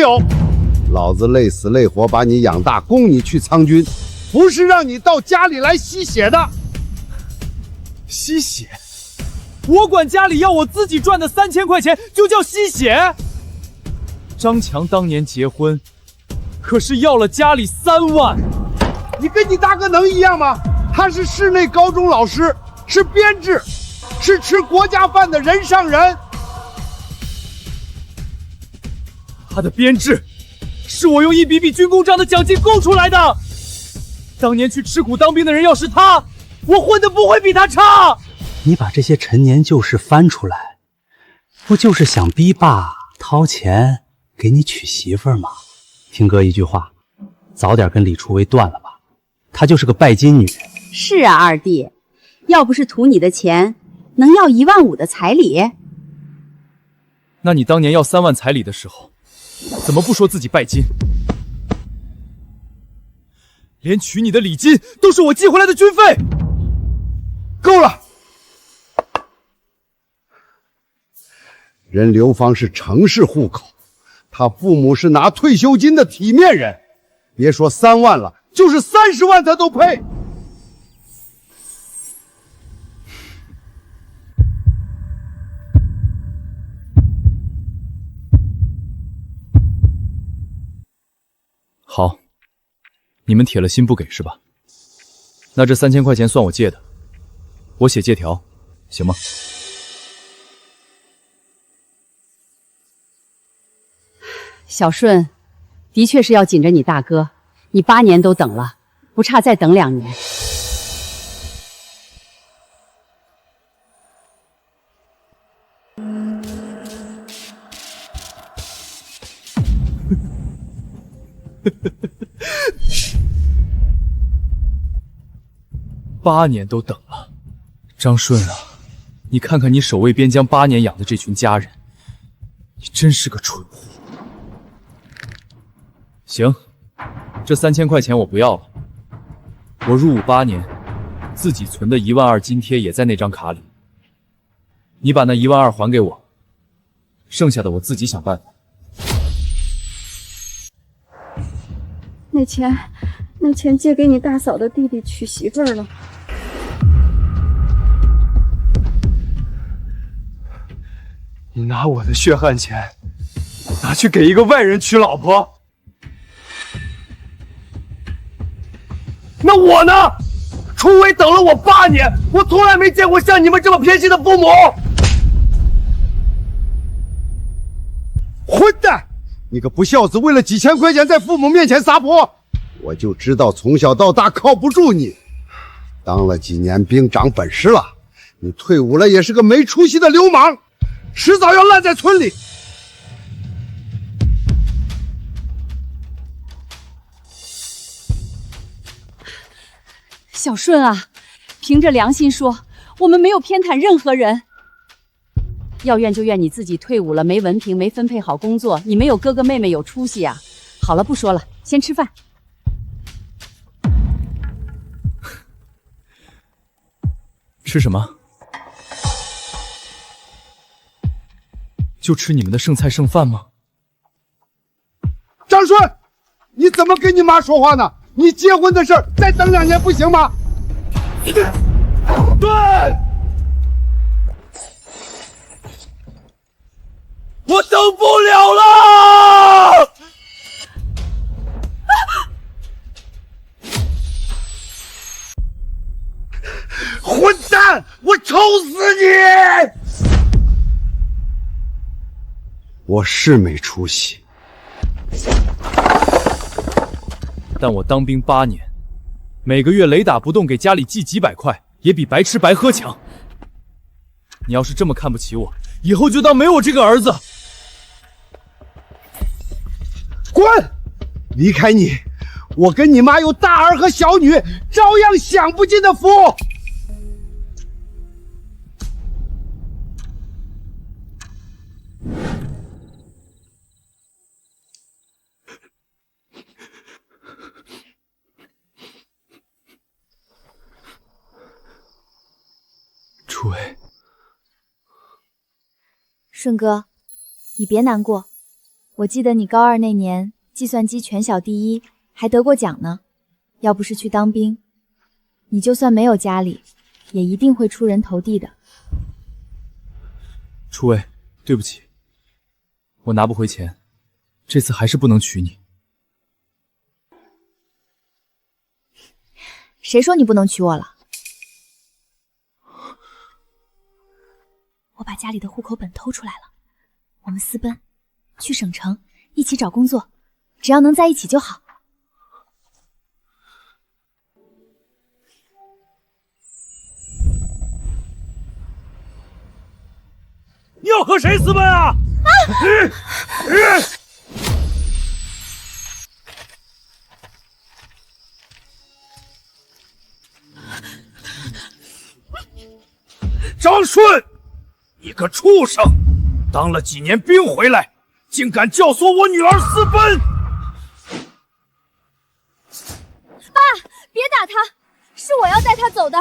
有。老子累死累活把你养大，供你去参军，不是让你到家里来吸血的。吸血？我管家里要我自己赚的3000块钱就叫吸血？张强当年结婚，可是要了家里3万。你跟你大哥能一样吗？他是市内高中老师，是编制，是吃国家饭的人上人。他的编制是我用一笔笔军功章的奖金供出来的。当年去吃苦当兵的人要是他，我混得不会比他差。你把这些陈年旧事翻出来，不就是想逼爸掏钱给你娶媳妇儿吗？听哥一句话，早点跟李初薇断了吧，她就是个拜金女。是啊，二弟，要不是图你的钱，能要1万5的彩礼？那你当年要3万彩礼的时候，怎么不说自己拜金？连娶你的礼金都是我寄回来的军费。够了！人刘芳是城市户口，他父母是拿退休金的体面人，别说3万了，就是30万他都配。好，你们铁了心不给是吧？那这3000块钱算我借的，我写借条，行吗？小顺，的确是要紧着你大哥，你8年都等了，不差再等2年。8年都等了，张顺啊，你看看你守卫边疆8年养的这群家人，你真是个蠢货。行，这3000块钱我不要了，我入伍8年，自己存的1万2津贴也在那张卡里。你把那1万2还给我，剩下的我自己想办法。那钱借给你大嫂的弟弟娶媳妇儿了。你拿我的血汗钱，拿去给一个外人娶老婆？那我呢？初薇等了我8年，我从来没见过像你们这么偏心的父母。混蛋！你个不孝子，为了几千块钱在父母面前撒泼，我就知道从小到大靠不住你。当了几年兵长本事了，你退伍了也是个没出息的流氓，迟早要烂在村里。小顺啊，凭着良心说，我们没有偏袒任何人。要怨就怨你自己退伍了，没文凭，没分配好工作，你没有哥哥妹妹有出息啊。好了，不说了，先吃饭。吃什么？就吃你们的剩菜剩饭吗？张顺，你怎么跟你妈说话呢？你结婚的事儿再等2年不行吗？对，我等不了了！混蛋！我抽死你！我是没出息，但我当兵8年，每个月雷打不动给家里寄几百块，也比白吃白喝强。你要是这么看不起我，以后就当没我这个儿子。滚！离开你，我跟你妈有大儿和小女，照样享不尽的福。初薇，顺哥，你别难过，我记得你高2那年计算机全校第1，还得过奖呢。要不是去当兵，你就算没有家里，也一定会出人头地的。初薇，对不起，我拿不回钱，这次还是不能娶你。谁说你不能娶我了？我把家里的户口本偷出来了，我们私奔，去省城一起找工作，只要能在一起就好。你要和谁私奔啊？张顺，你个畜生！当了几年兵回来，竟敢教唆我女儿私奔！爸，别打他，是我要带他走的。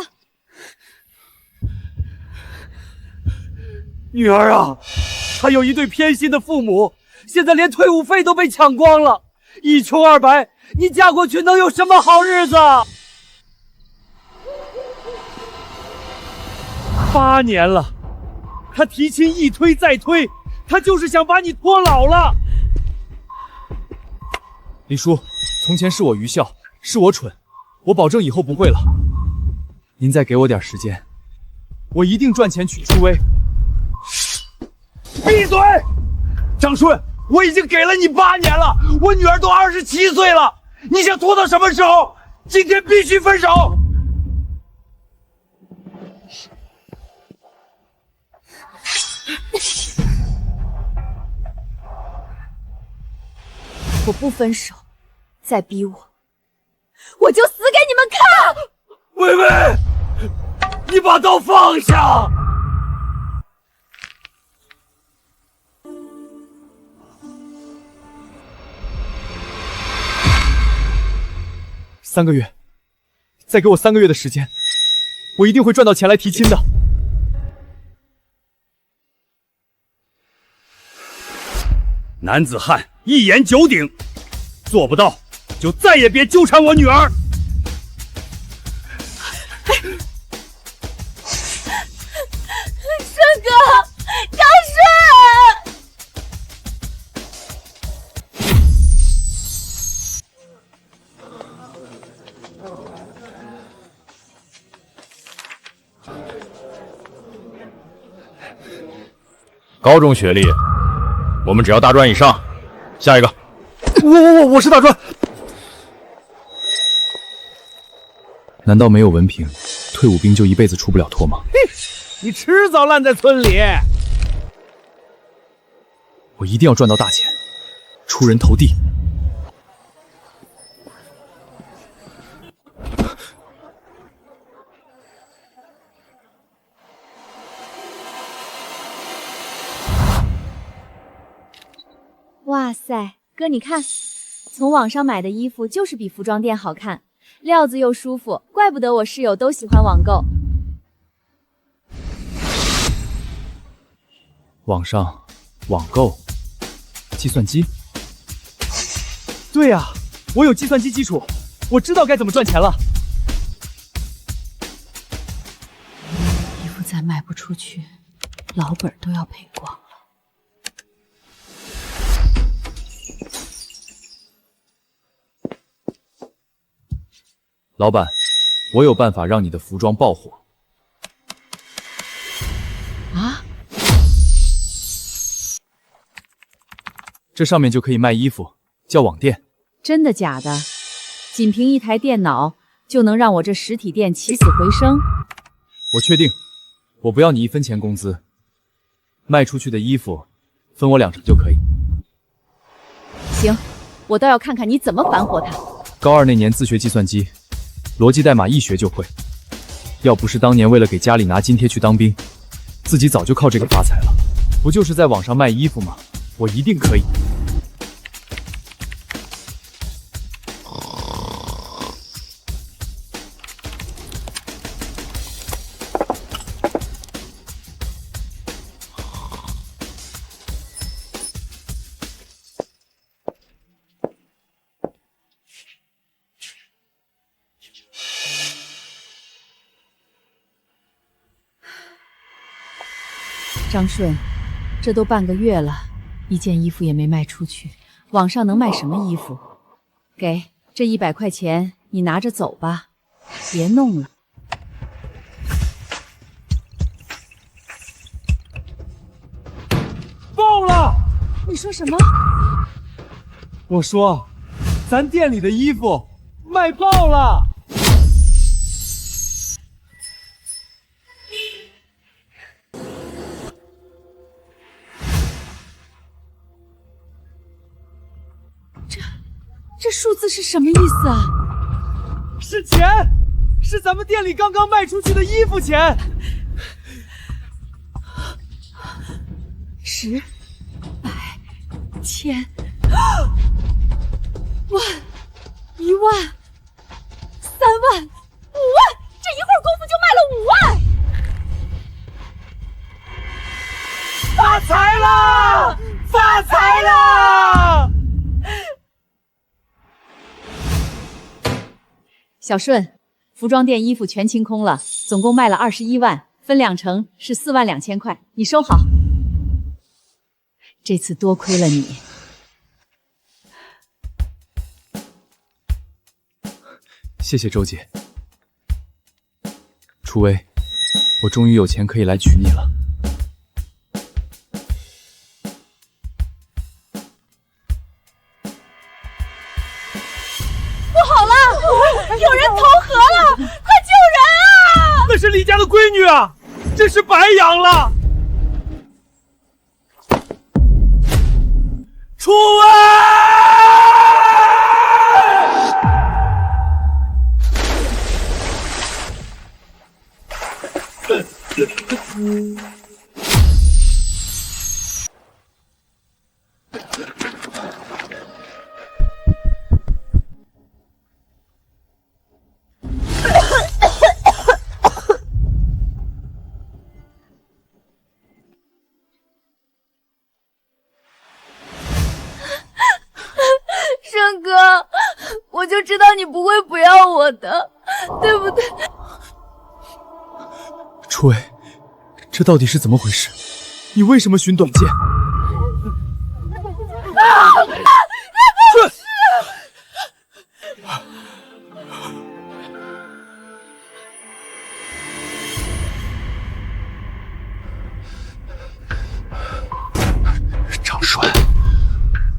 女儿啊，她有一对偏心的父母，现在连退伍费都被抢光了，一穷二白，你嫁过去能有什么好日子？8年了，他提亲一推再推，他就是想把你拖老了。李叔，从前是我愚孝，是我蠢，我保证以后不会了。您再给我点时间，我一定赚钱娶初薇。闭嘴！张顺，我已经给了你8年了，我女儿都27岁了，你想拖到什么时候？今天必须分手！我不分手，再逼我，我就死给你们看！薇薇，你把刀放下！3个月，再给我3个月的时间，我一定会赚到钱来提亲的。男子汉一言九鼎，做不到就再也别纠缠我女儿。顺哥，张顺！高中学历，我们只要大专以上。下一个，我是大专。难道没有文凭，退伍兵就一辈子出不了脱吗？你迟早烂在村里。我一定要赚到大钱，出人头地。哇塞，哥你看，从网上买的衣服就是比服装店好看，料子又舒服，怪不得我室友都喜欢网购。网上网购计算机？对呀，我有计算机基础，我知道该怎么赚钱了。衣服再卖不出去，老本都要赔光了。老板，我有办法让你的服装爆火。啊？这上面就可以卖衣服，叫网店。真的假的？仅凭一台电脑就能让我这实体店起死回生？我确定，我不要你1分钱工资，卖出去的衣服分我2成就可以。行，我倒要看看你怎么反火他。高2那年自学计算机，逻辑代码一学就会。要不是当年为了给家里拿津贴去当兵，自己早就靠这个发财了。不就是在网上卖衣服吗？我一定可以。张顺，这都半个月了，一件衣服也没卖出去，网上能卖什么衣服？给这100块钱，你拿着走吧，别弄了。爆了！你说什么？我说，咱店里的衣服卖爆了！这数字是什么意思啊？是钱，是咱们店里刚刚卖出去的衣服钱。10、100、1000、万、1万、3万、5万，这一会儿功夫就卖了5万！发财了！发财了！小顺，服装店衣服全清空了，总共卖了21万，分2成是4万2千块，你收好。这次多亏了你。谢谢周姐。楚薇，我终于有钱可以来娶你了。不好了，有人投河了，快救人啊！那是李家的闺女啊，真是白养了。楚薇！胜哥，我就知道你不会不要我的，对不对？楚薇，这到底是怎么回事？你为什么寻短见？张顺，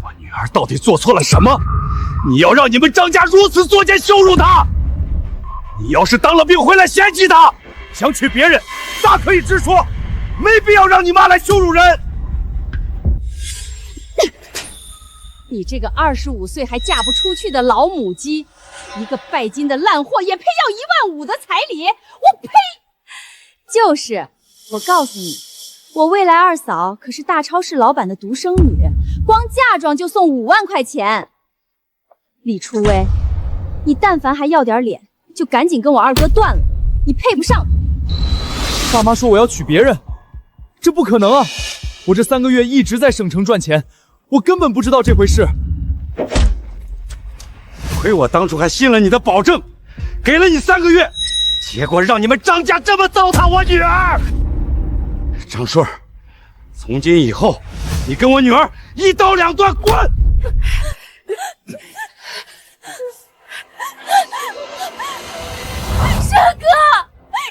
我女儿到底做错了什么？你要让你们张家如此作践羞辱她？你要是当了兵回来嫌弃她，想娶别人，大可以直说，没必要让你妈来羞辱人。你这个25岁还嫁不出去的老母鸡，一个拜金的烂货也配要1万5的彩礼？我呸！就是，我告诉你，我未来二嫂可是大超市老板的独生女，光嫁妆就送5万块钱。李初薇，你但凡还要点脸，就赶紧跟我二哥断了，你配不上。爸妈说我要娶别人，这不可能啊！我这3个月一直在省城赚钱，我根本不知道这回事。亏我当初还信了你的保证，给了你3个月，结果让你们张家这么糟蹋我女儿。张顺，从今以后，你跟我女儿一刀两断，滚！胜哥，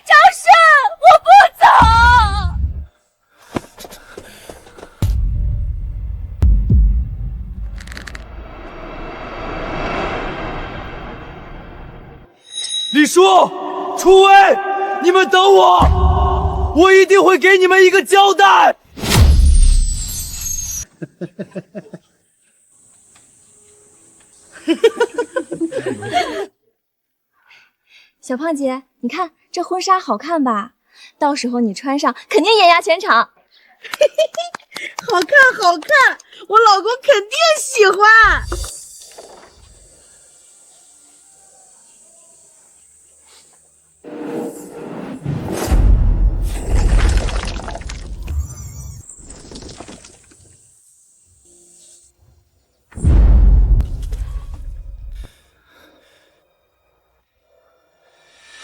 张顺，我不走。李叔、楚薇，你们等我，我一定会给你们一个交代。小胖姐，你看这婚纱好看吧？到时候你穿上肯定艳压全场。好看好看，我老公肯定喜欢。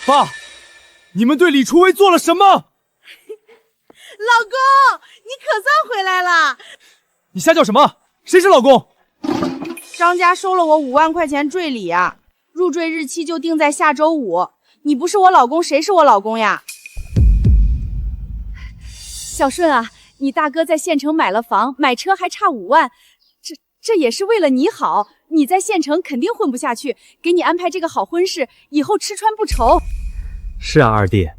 爸，你们对李初薇做了什么？老老公，你可算回来了！你瞎叫什么？谁是老公？张家收了我5万块钱坠礼啊，入赘日期就定在下周5。你不是我老公，谁是我老公呀？小顺啊，你大哥在县城买了房，买车还差5万，这也是为了你好。你在县城肯定混不下去，给你安排这个好婚事，以后吃穿不愁。是啊，二弟，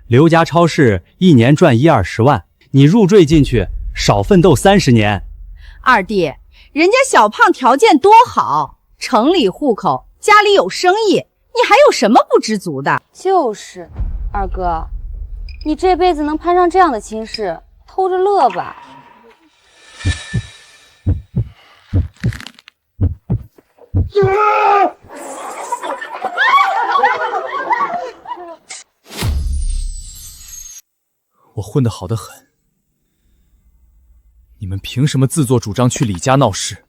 刘家超市1年赚10-20万，你入赘进去，少奋斗30年。二弟，人家小胖条件多好，城里户口，家里有生意，你还有什么不知足的？就是，二哥，你这辈子能攀上这样的亲事，偷着乐吧。我混得好得很，你们凭什么自作主张去李家闹事？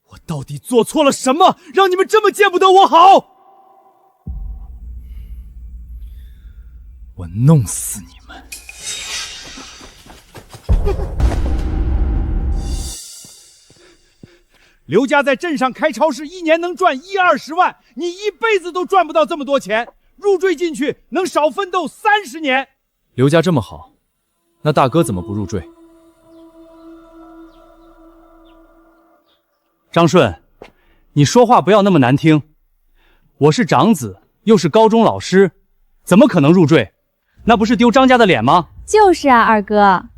我到底做错了什么，让你们这么见不得我好？我弄死你们！刘家在镇上开超市，1年能赚10-20万，你一辈子都赚不到这么多钱。入赘进去能少奋斗30年。刘家这么好，那大哥怎么不入赘？张顺，你说话不要那么难听。我是长子，又是高中老师，怎么可能入赘？那不是丢张家的脸吗？就是啊，二哥，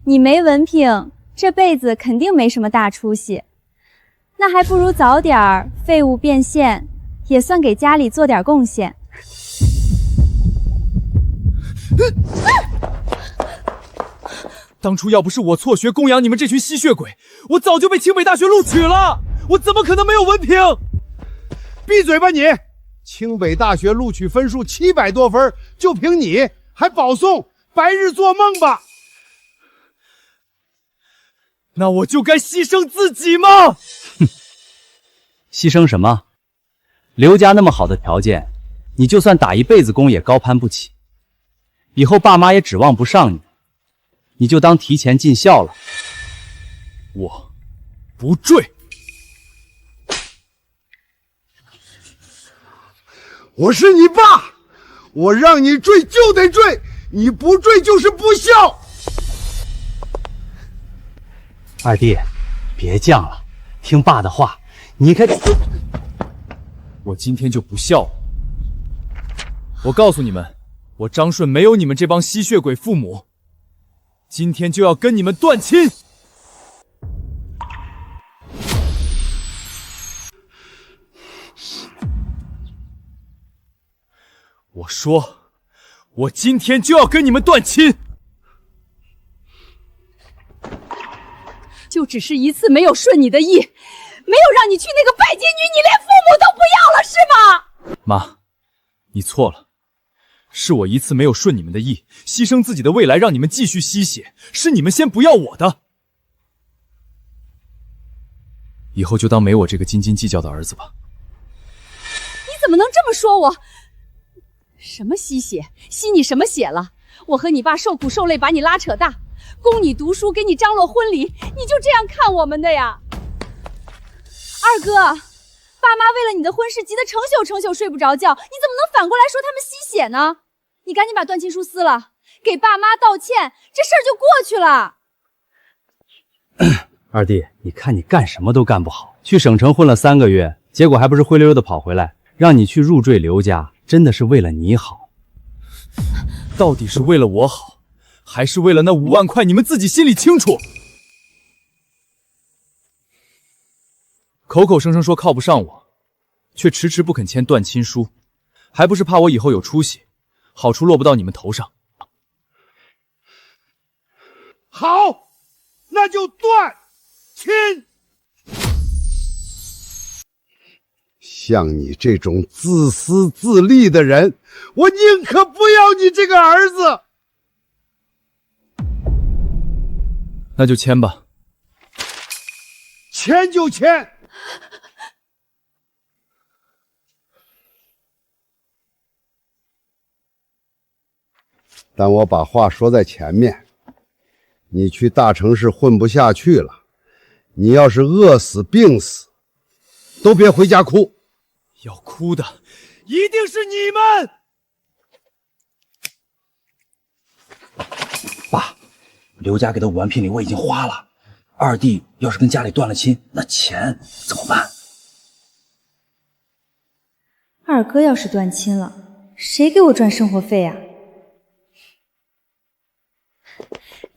你没文凭，这辈子肯定没什么大出息。那还不如早点废物变现，也算给家里做点贡献。当初要不是我辍学供养你们这群吸血鬼，我早就被清北大学录取了。我怎么可能没有文凭？闭嘴吧你！清北大学录取分数700多分，就凭你还保送，白日做梦吧！那我就该牺牲自己吗？哼，牺牲什么？刘家那么好的条件，你就算打一辈子工也高攀不起。以后爸妈也指望不上你，你就当提前尽孝了。我不坠。我是你爸，我让你坠就得坠，你不坠就是不孝。二弟，别犟了，听爸的话。你看，我今天就不孝了。我告诉你们，我张顺没有你们这帮吸血鬼父母，今天就要跟你们断亲。我说，我今天就要跟你们断亲。就只是一次没有顺你的意，没有让你去那个拜金女，你连父母都不要了是吗？妈，你错了，是我一次没有顺你们的意，牺牲自己的未来让你们继续吸血，是你们先不要我的。以后就当没我这个斤斤计较的儿子吧。你怎么能这么说我？什么吸血？吸你什么血了？我和你爸受苦受累把你拉扯大，供你读书，给你张罗婚礼，你就这样看我们的呀？二哥，爸妈为了你的婚事急得成宿睡不着觉，你怎么能反过来说他们吸血呢？你赶紧把断亲书撕了，给爸妈道歉，这事儿就过去了。二弟，你看你干什么都干不好，去省城混了3个月，结果还不是灰溜溜的跑回来，让你去入赘刘家，真的是为了你好。到底是为了我好，还是为了那5万块？你们自己心里清楚。口口声声说靠不上我，却迟迟不肯签断亲书，还不是怕我以后有出息，好处落不到你们头上。好，那就断亲。像你这种自私自利的人，我宁可不要你这个儿子。那就签吧。签就签。但我把话说在前面，你去大城市混不下去了，你要是饿死病死，都别回家哭。要哭的一定是你们！爸，刘家给的5万聘礼我已经花了，二弟要是跟家里断了亲，那钱怎么办？二哥要是断亲了，谁给我赚生活费啊？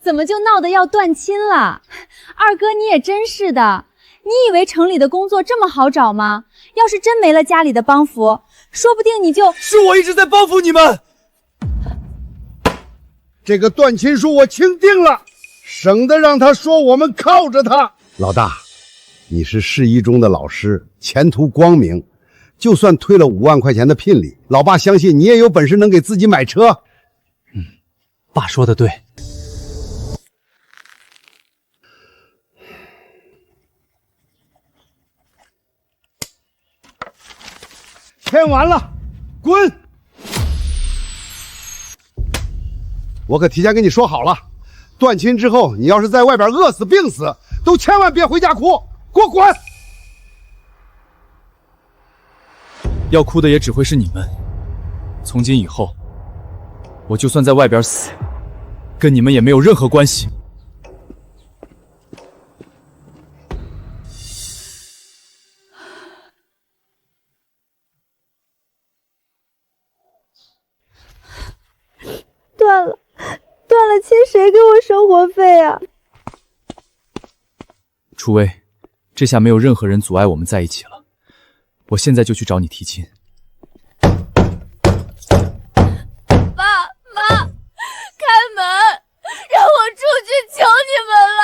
怎么就闹得要断亲了？二哥你也真是的，你以为城里的工作这么好找吗？要是真没了家里的帮扶，说不定你就……是我一直在帮扶你们。这个断亲书我清定了，省得让他说我们靠着他。老大，你是市一中的老师，前途光明，就算退了5万块钱的聘礼，老爸相信你也有本事能给自己买车。爸说的对。签完了，滚！我可提前跟你说好了，断亲之后，你要是在外边饿死病死，都千万别回家哭，给我滚！要哭的也只会是你们。从今以后，我就算在外边死，跟你们也没有任何关系。断了亲，谁给我生活费啊？楚薇，这下没有任何人阻碍我们在一起了。我现在就去找你提亲。爸妈，开门，让我出去，求你们了！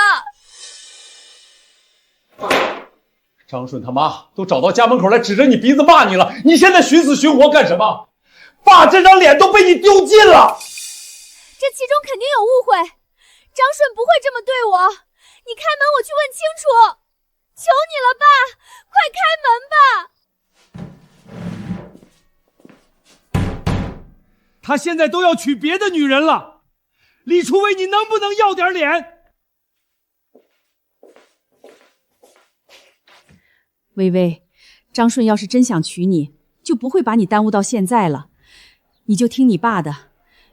张顺他妈都找到家门口来，指着你鼻子骂你了，你现在寻死寻活干什么？爸这张脸都被你丢尽了。这其中肯定有误会，张顺不会这么对我。你开门，我去问清楚。求你了，爸，快开门吧！他现在都要娶别的女人了，李初薇，你能不能要点脸？微微，张顺要是真想娶你，就不会把你耽误到现在了。你就听你爸的，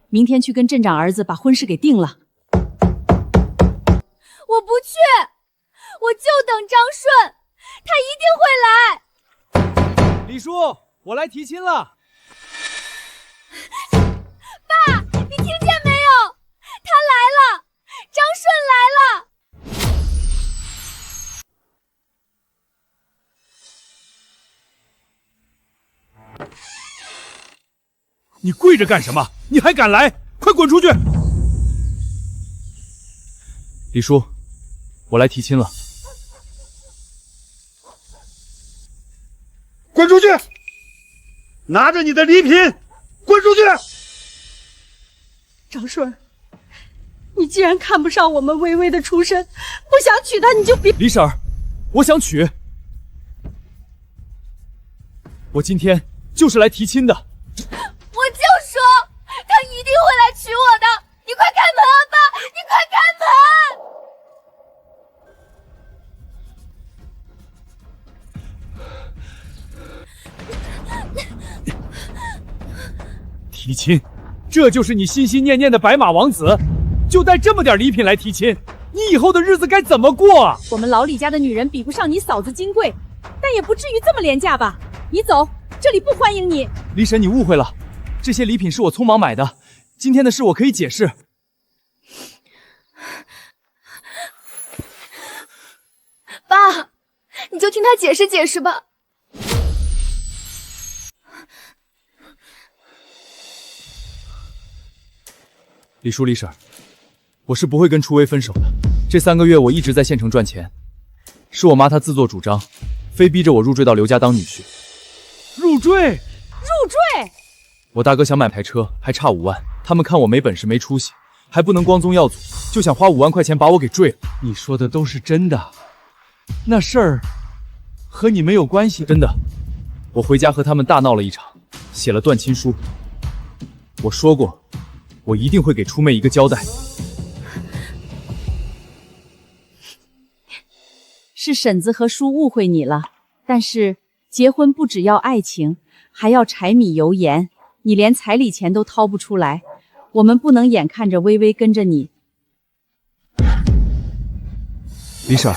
明天去跟镇长儿子把婚事给定了。我不去，我就等张顺，他一定会来。李叔，我来提亲了。爸，你听见没有？他来了，张顺来了。你跪着干什么？你还敢来？快滚出去！李叔，我来提亲了。滚出去！拿着你的礼品，滚出去！张顺，你既然看不上我们微微的出身，不想娶她，你就别……李婶儿，我想娶。我今天就是来提亲的。我就说他一定会来娶我的，你快开门啊，爸！你快开门！提亲，这就是你心心念念的白马王子，就带这么点礼品来提亲，你以后的日子该怎么过啊？我们老李家的女人比不上你嫂子金贵，但也不至于这么廉价吧？你走，这里不欢迎你。李婶，你误会了。这些礼品是我匆忙买的，今天的事我可以解释。爸，你就听他解释解释吧。李叔、李婶，我是不会跟初薇分手的。这3个月我一直在县城赚钱，是我妈她自作主张，非逼着我入赘到刘家当女婿。入赘？入赘？我大哥想买台车，还差5万，他们看我没本事没出息，还不能光宗耀祖，就想花5万块钱把我给赘了。你说的都是真的？那事儿和你没有关系？真的，我回家和他们大闹了一场，写了断亲书。我说过，我一定会给初妹一个交代。是婶子和叔误会你了，但是结婚不只要爱情，还要柴米油盐。你连彩礼钱都掏不出来，我们不能眼看着微微跟着你。李婶，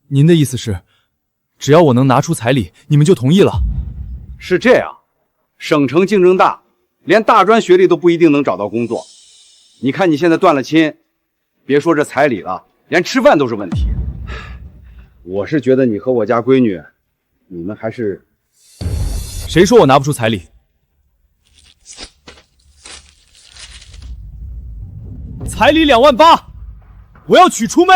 您的意思是，只要我能拿出彩礼，你们就同意了？是这样，省城竞争大，连大专学历都不一定能找到工作。你看你现在断了亲，别说这彩礼了，连吃饭都是问题。我是觉得你和我家闺女，你们还是……谁说我拿不出彩礼？彩礼2万8，我要娶初妹。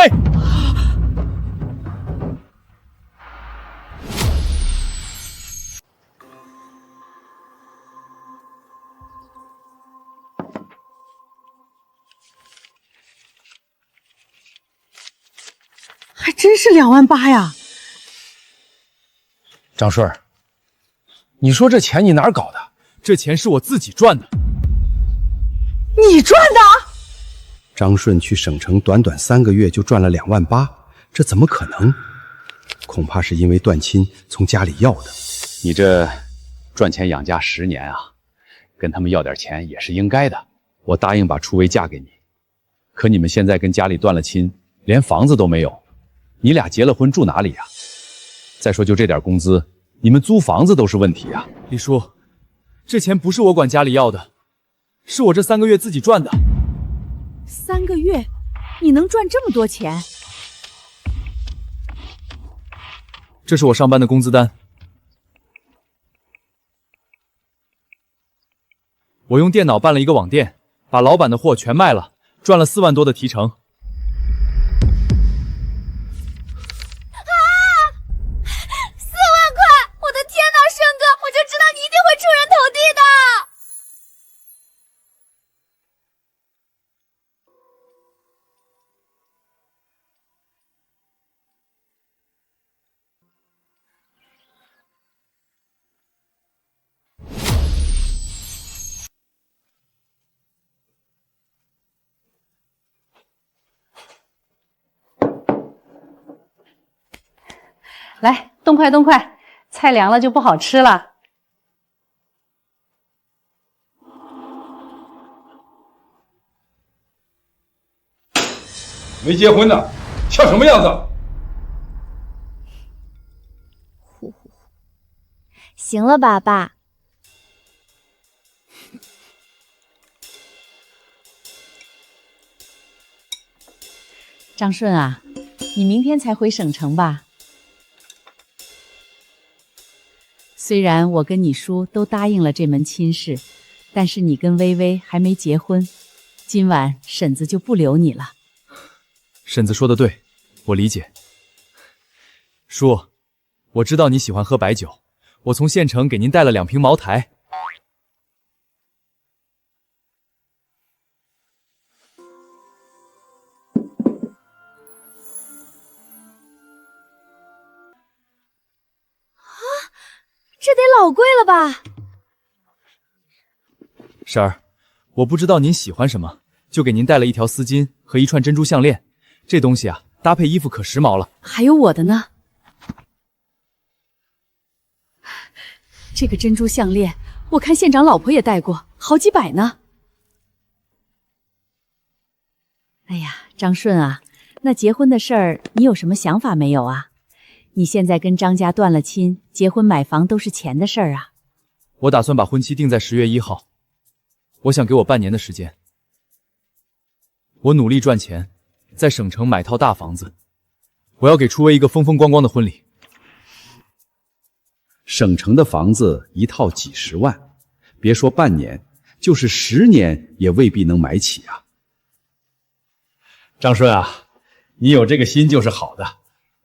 还真是2万8呀！张顺，你说这钱你哪儿搞的？这钱是我自己赚的。你赚的？张顺去省城短短3个月就赚了2万8，这怎么可能？恐怕是因为断亲从家里要的。你这赚钱养家10年啊，跟他们要点钱也是应该的。我答应把初薇嫁给你，可你们现在跟家里断了亲，连房子都没有，你俩结了婚住哪里呀？再说就这点工资，你们租房子都是问题啊。李叔，这钱不是我管家里要的，是我这3个月自己赚的。3个月，你能赚这么多钱？这是我上班的工资单，我用电脑办了一个网店，把老板的货全卖了，赚了4万多的提成。来，动快动快，菜凉了就不好吃了。没结婚呢，像什么样子？行了吧，爸？张顺啊，你明天才回省城吧？虽然我跟你叔都答应了这门亲事，但是你跟微微还没结婚，今晚婶子就不留你了。婶子说的对，我理解。叔，我知道你喜欢喝白酒，我从县城给您带了2瓶茅台。这得老贵了吧？婶儿，我不知道您喜欢什么，就给您带了一条丝巾和一串珍珠项链。这东西啊，搭配衣服可时髦了。还有我的呢，这个珍珠项链，我看县长老婆也戴过，好几百呢。哎呀，张顺啊，那结婚的事儿，你有什么想法没有啊？你现在跟张家断了亲，结婚买房都是钱的事儿啊。我打算把婚期定在10月1号，我想给我半年的时间。我努力赚钱，在省城买套大房子，我要给初薇一个风风光光的婚礼。省城的房子一套几十万，别说半年，就是10年也未必能买起啊。张顺啊，你有这个心就是好的。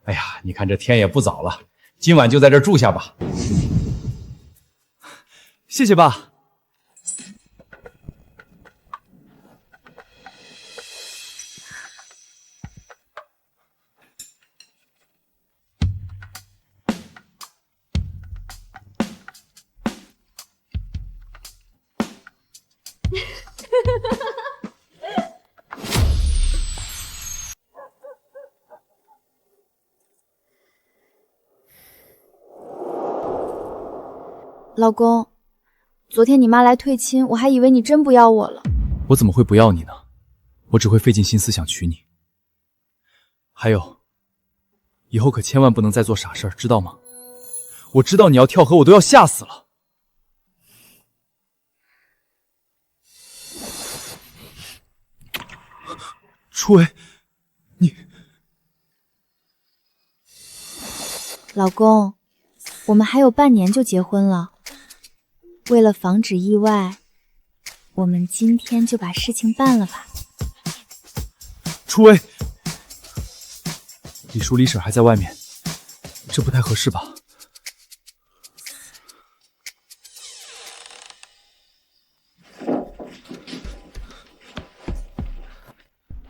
哎呀，你看这天也不早了，今晚就在这儿住下吧。谢谢爸。老公，昨天你妈来退亲，我还以为你真不要我了。我怎么会不要你呢？我只会费尽心思想娶你。还有，以后可千万不能再做傻事儿，知道吗？我知道你要跳河，我都要吓死了。初薇，你……老公，我们还有半年就结婚了。为了防止意外，我们今天就把事情办了吧。初薇，李叔李婶还在外面，这不太合适吧？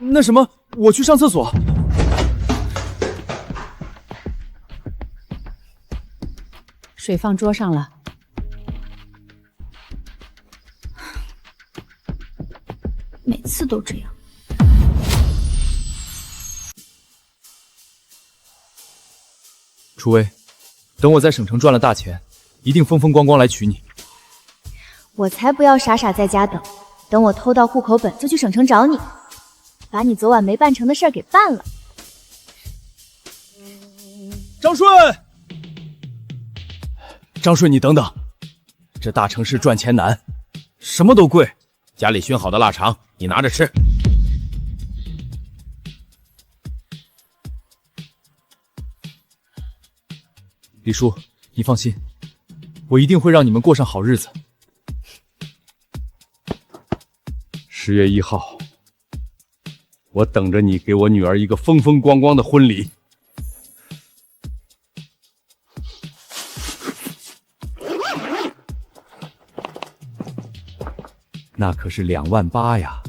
那什么，我去上厕所。水放桌上了。每次都这样。初薇，等我在省城赚了大钱，一定风风光光来娶你。我才不要傻傻在家等，等我偷到户口本就去省城找你，把你昨晚没办成的事儿给办了。张顺，张顺，你等等，这大城市赚钱难，什么都贵。家里熏好的腊肠，你拿着吃。李叔，你放心，我一定会让你们过上好日子。10月1号，我等着你给我女儿一个风风光光的婚礼。那可是2万8呀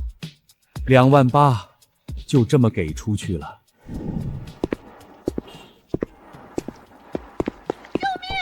，2万8就这么给出去了。救命！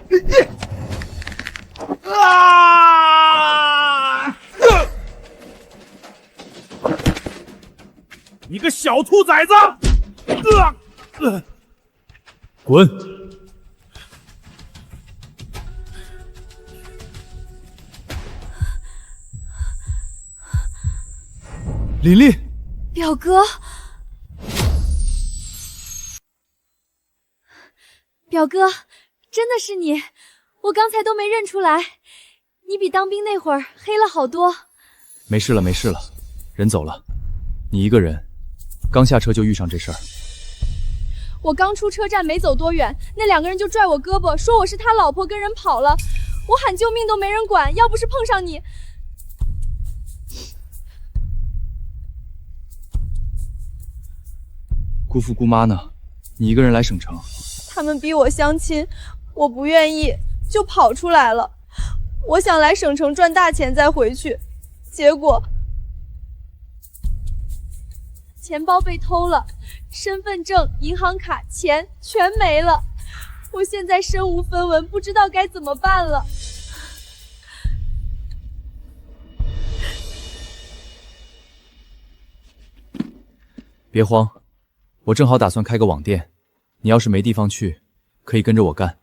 别拽我！你个小兔崽子！滚！琳琳，表哥，表哥，真的是你，我刚才都没认出来，你比当兵那会儿黑了好多。没事了，没事了，人走了，你一个人，刚下车就遇上这事儿。我刚出车站没走多远，那2个人就拽我胳膊，说我是他老婆，跟人跑了。我喊救命都没人管，要不是碰上你。姑父姑妈呢？你一个人来省城？他们逼我相亲，我不愿意，就跑出来了。我想来省城赚大钱再回去，结果钱包被偷了，身份证、银行卡、钱全没了。我现在身无分文，不知道该怎么办了。别慌，我正好打算开个网店，你要是没地方去，可以跟着我干。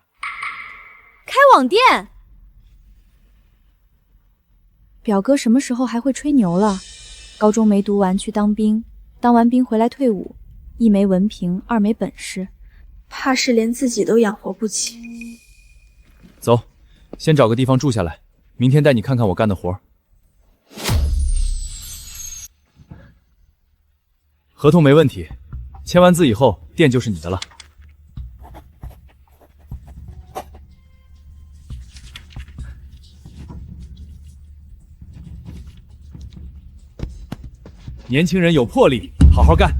开网店？表哥什么时候还会吹牛了？高中没读完去当兵，当完兵回来退伍，1没文凭，2没本事，怕是连自己都养活不起。走，先找个地方住下来，明天带你看看我干的活。合同没问题，签完字以后，店就是你的了。年轻人有魄力，好好干。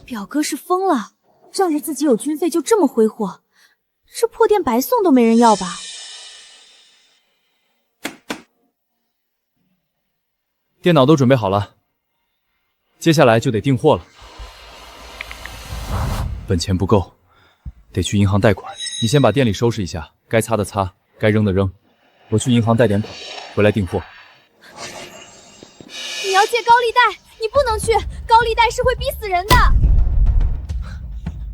表哥是疯了，仗着自己有军费就这么挥霍，这破店白送都没人要吧？电脑都准备好了，接下来就得订货了。本钱不够，得去银行贷款。你先把店里收拾一下，该擦的擦，该扔的扔。我去银行贷点款，回来订货。你要借高利贷，你不能去，高利贷是会逼死人的。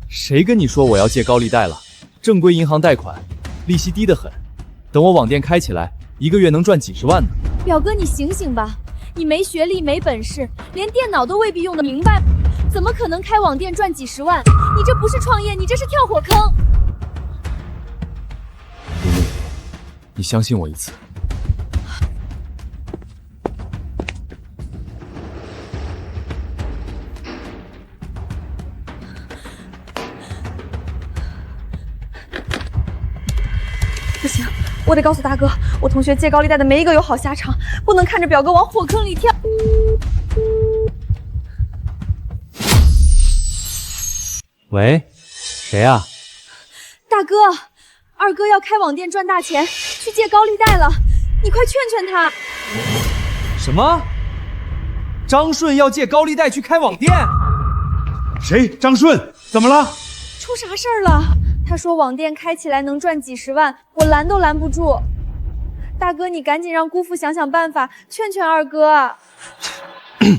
谁跟你说我要借高利贷了？正规银行贷款，利息低得很。等我网店开起来，1个月能赚几十万呢。表哥，你醒醒吧！你没学历，没本事，连电脑都未必用得明白，怎么可能开网店赚几十万？你这不是创业，你这是跳火坑。露露，你相信我一次。不行，我得告诉大哥，我同学借高利贷的没一个有好下场，不能看着表哥往火坑里跳。喂，谁呀？大哥，二哥要开网店赚大钱，去借高利贷了，你快劝劝他。什么？张顺要借高利贷去开网店？谁？张顺？怎么了？出啥事儿了？他说网店开起来能赚几十万，我拦都拦不住。大哥，你赶紧让姑父想想办法，劝劝二哥。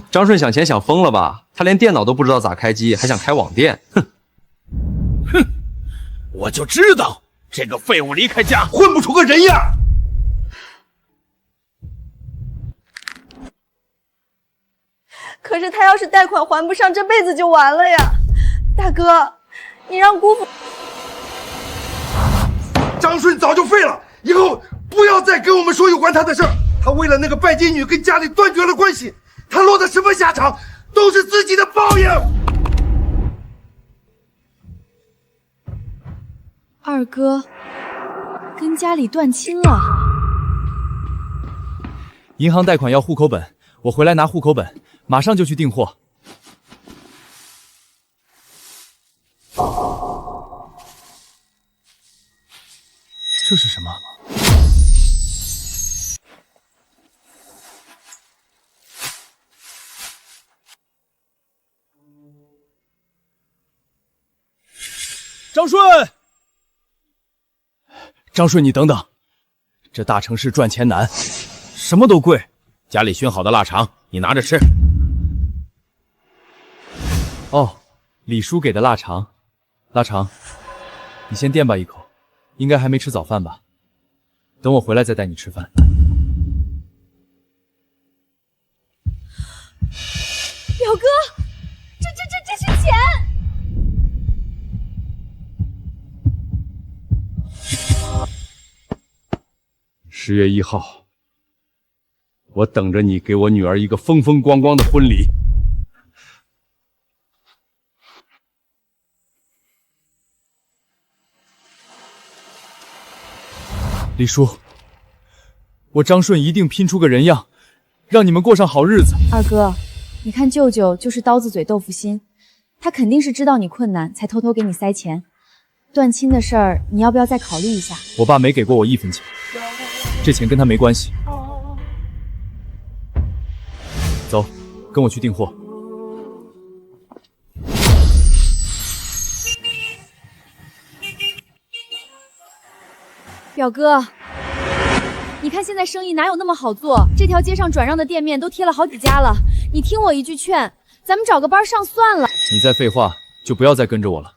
张顺想钱想疯了吧？他连电脑都不知道咋开机，还想开网店？哼！哼！我就知道这个废物离开家混不出个人样。可是他要是贷款还不上，这辈子就完了呀！大哥，你让姑父。张顺早就废了，以后不要再跟我们说有关他的事儿。他为了那个拜金女跟家里断绝了关系，他落得什么下场，都是自己的报应。二哥跟家里断亲了。银行贷款要户口本，我回来拿户口本，马上就去订货。这是什么？张顺，张顺，你等等，这大城市赚钱难，什么都贵。家里熏好的腊肠，你拿着吃。哦，李叔给的腊肠，腊肠，你先垫吧一口。应该还没吃早饭吧？等我回来再带你吃饭。表哥，这是钱！10月1号，我等着你给我女儿一个风风光光的婚礼。李叔，我张顺一定拼出个人样，让你们过上好日子。二哥，你看舅舅就是刀子嘴豆腐心，他肯定是知道你困难，才偷偷给你塞钱。断亲的事儿，你要不要再考虑一下？我爸没给过我1分钱，这钱跟他没关系。走，跟我去订货。表哥，你看现在生意哪有那么好做？这条街上转让的店面都贴了好几家了。你听我一句劝，咱们找个班上算了。你再废话，就不要再跟着我了。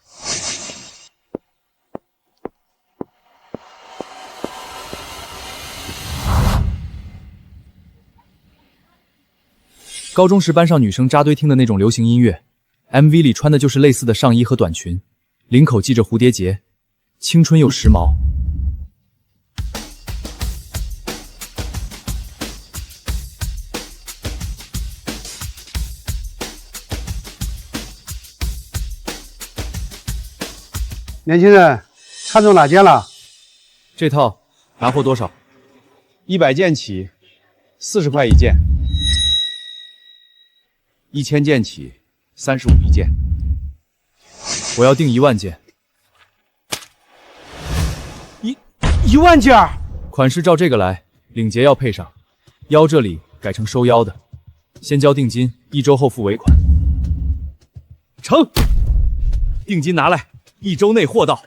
高中时班上女生扎堆听的那种流行音乐 ，MV 里穿的就是类似的上衣和短裙，领口系着蝴蝶结，青春又时髦。年轻人，看中哪件了？这套拿货多少？100件起，40块一件；1000件起，35一件。我要订1万件。1万件？款式照这个来，领结要配上，腰这里改成收腰的。先交定金，1周后付尾款。成，定金拿来，1周内货到。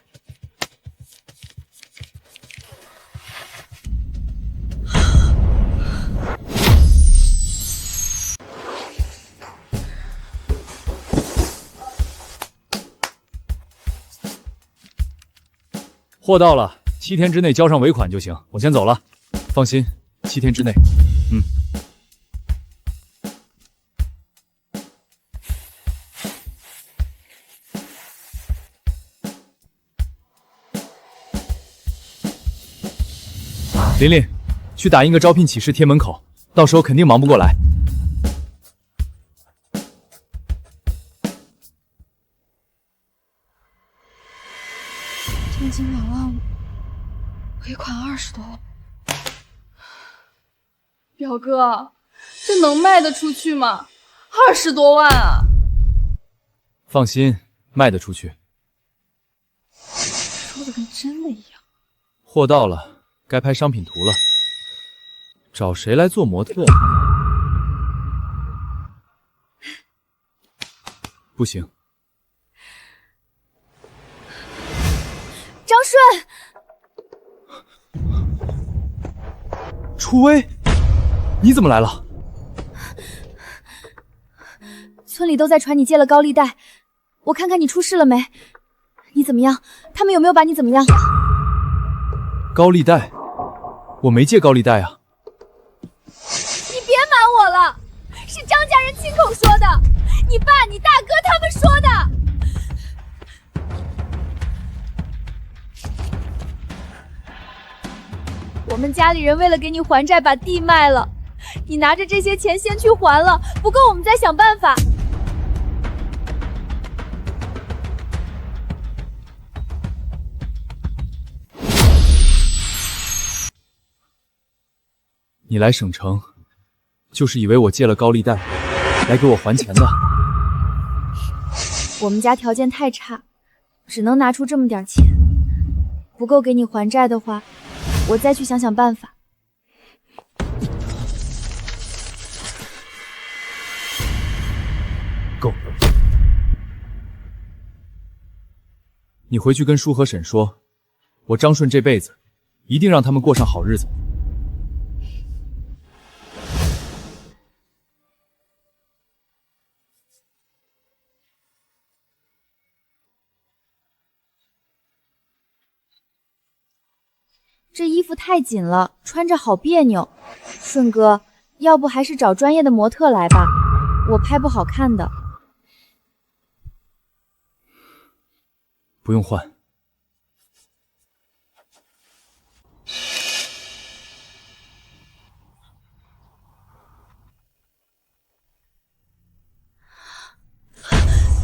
货到了，7天之内交上尾款就行。我先走了，放心，7天之内。琳琳，去打印个招聘启事贴门口，到时候肯定忙不过来。定金2万5，尾款20多万。表哥，这能卖得出去吗？20多万啊！放心，卖得出去。说的跟真的一样。货到了，该拍商品图了。找谁来做模特？不行。张顺，初薇，你怎么来了？村里都在传你借了高利贷，我看看你出事了没？你怎么样？他们有没有把你怎么样？高利贷？我没借高利贷啊！你别瞒我了，是张家人亲口说的，你爸、你大哥他们说的。我们家里人为了给你还债，把地卖了。你拿着这些钱先去还了，不够我们再想办法。你来省城，就是以为我借了高利贷，来给我还钱的。我们家条件太差，只能拿出这么点钱，不够给你还债的话，我再去想想办法。够。你回去跟叔和婶说，我张顺这辈子一定让他们过上好日子。这衣服太紧了，穿着好别扭。顺哥，要不还是找专业的模特来吧，我拍不好看的。不用换。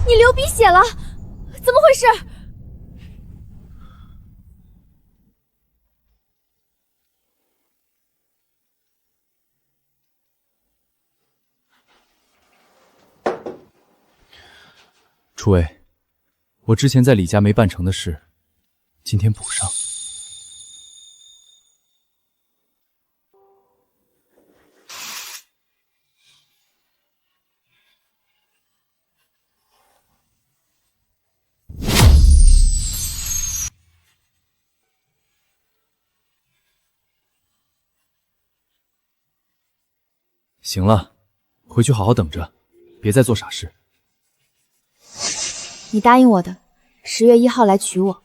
你流鼻血了，怎么回事？初薇，我之前在李家没办成的事，今天补上。行了，回去好好等着，别再做傻事。你答应我的，10月1号来娶我。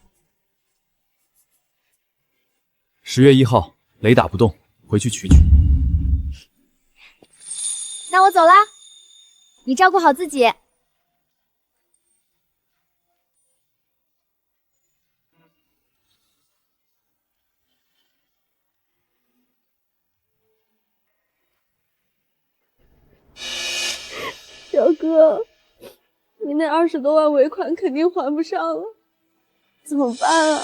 10月1号，雷打不动，回去取。那我走啦，你照顾好自己。表哥，你那20多万尾款肯定还不上了，怎么办啊？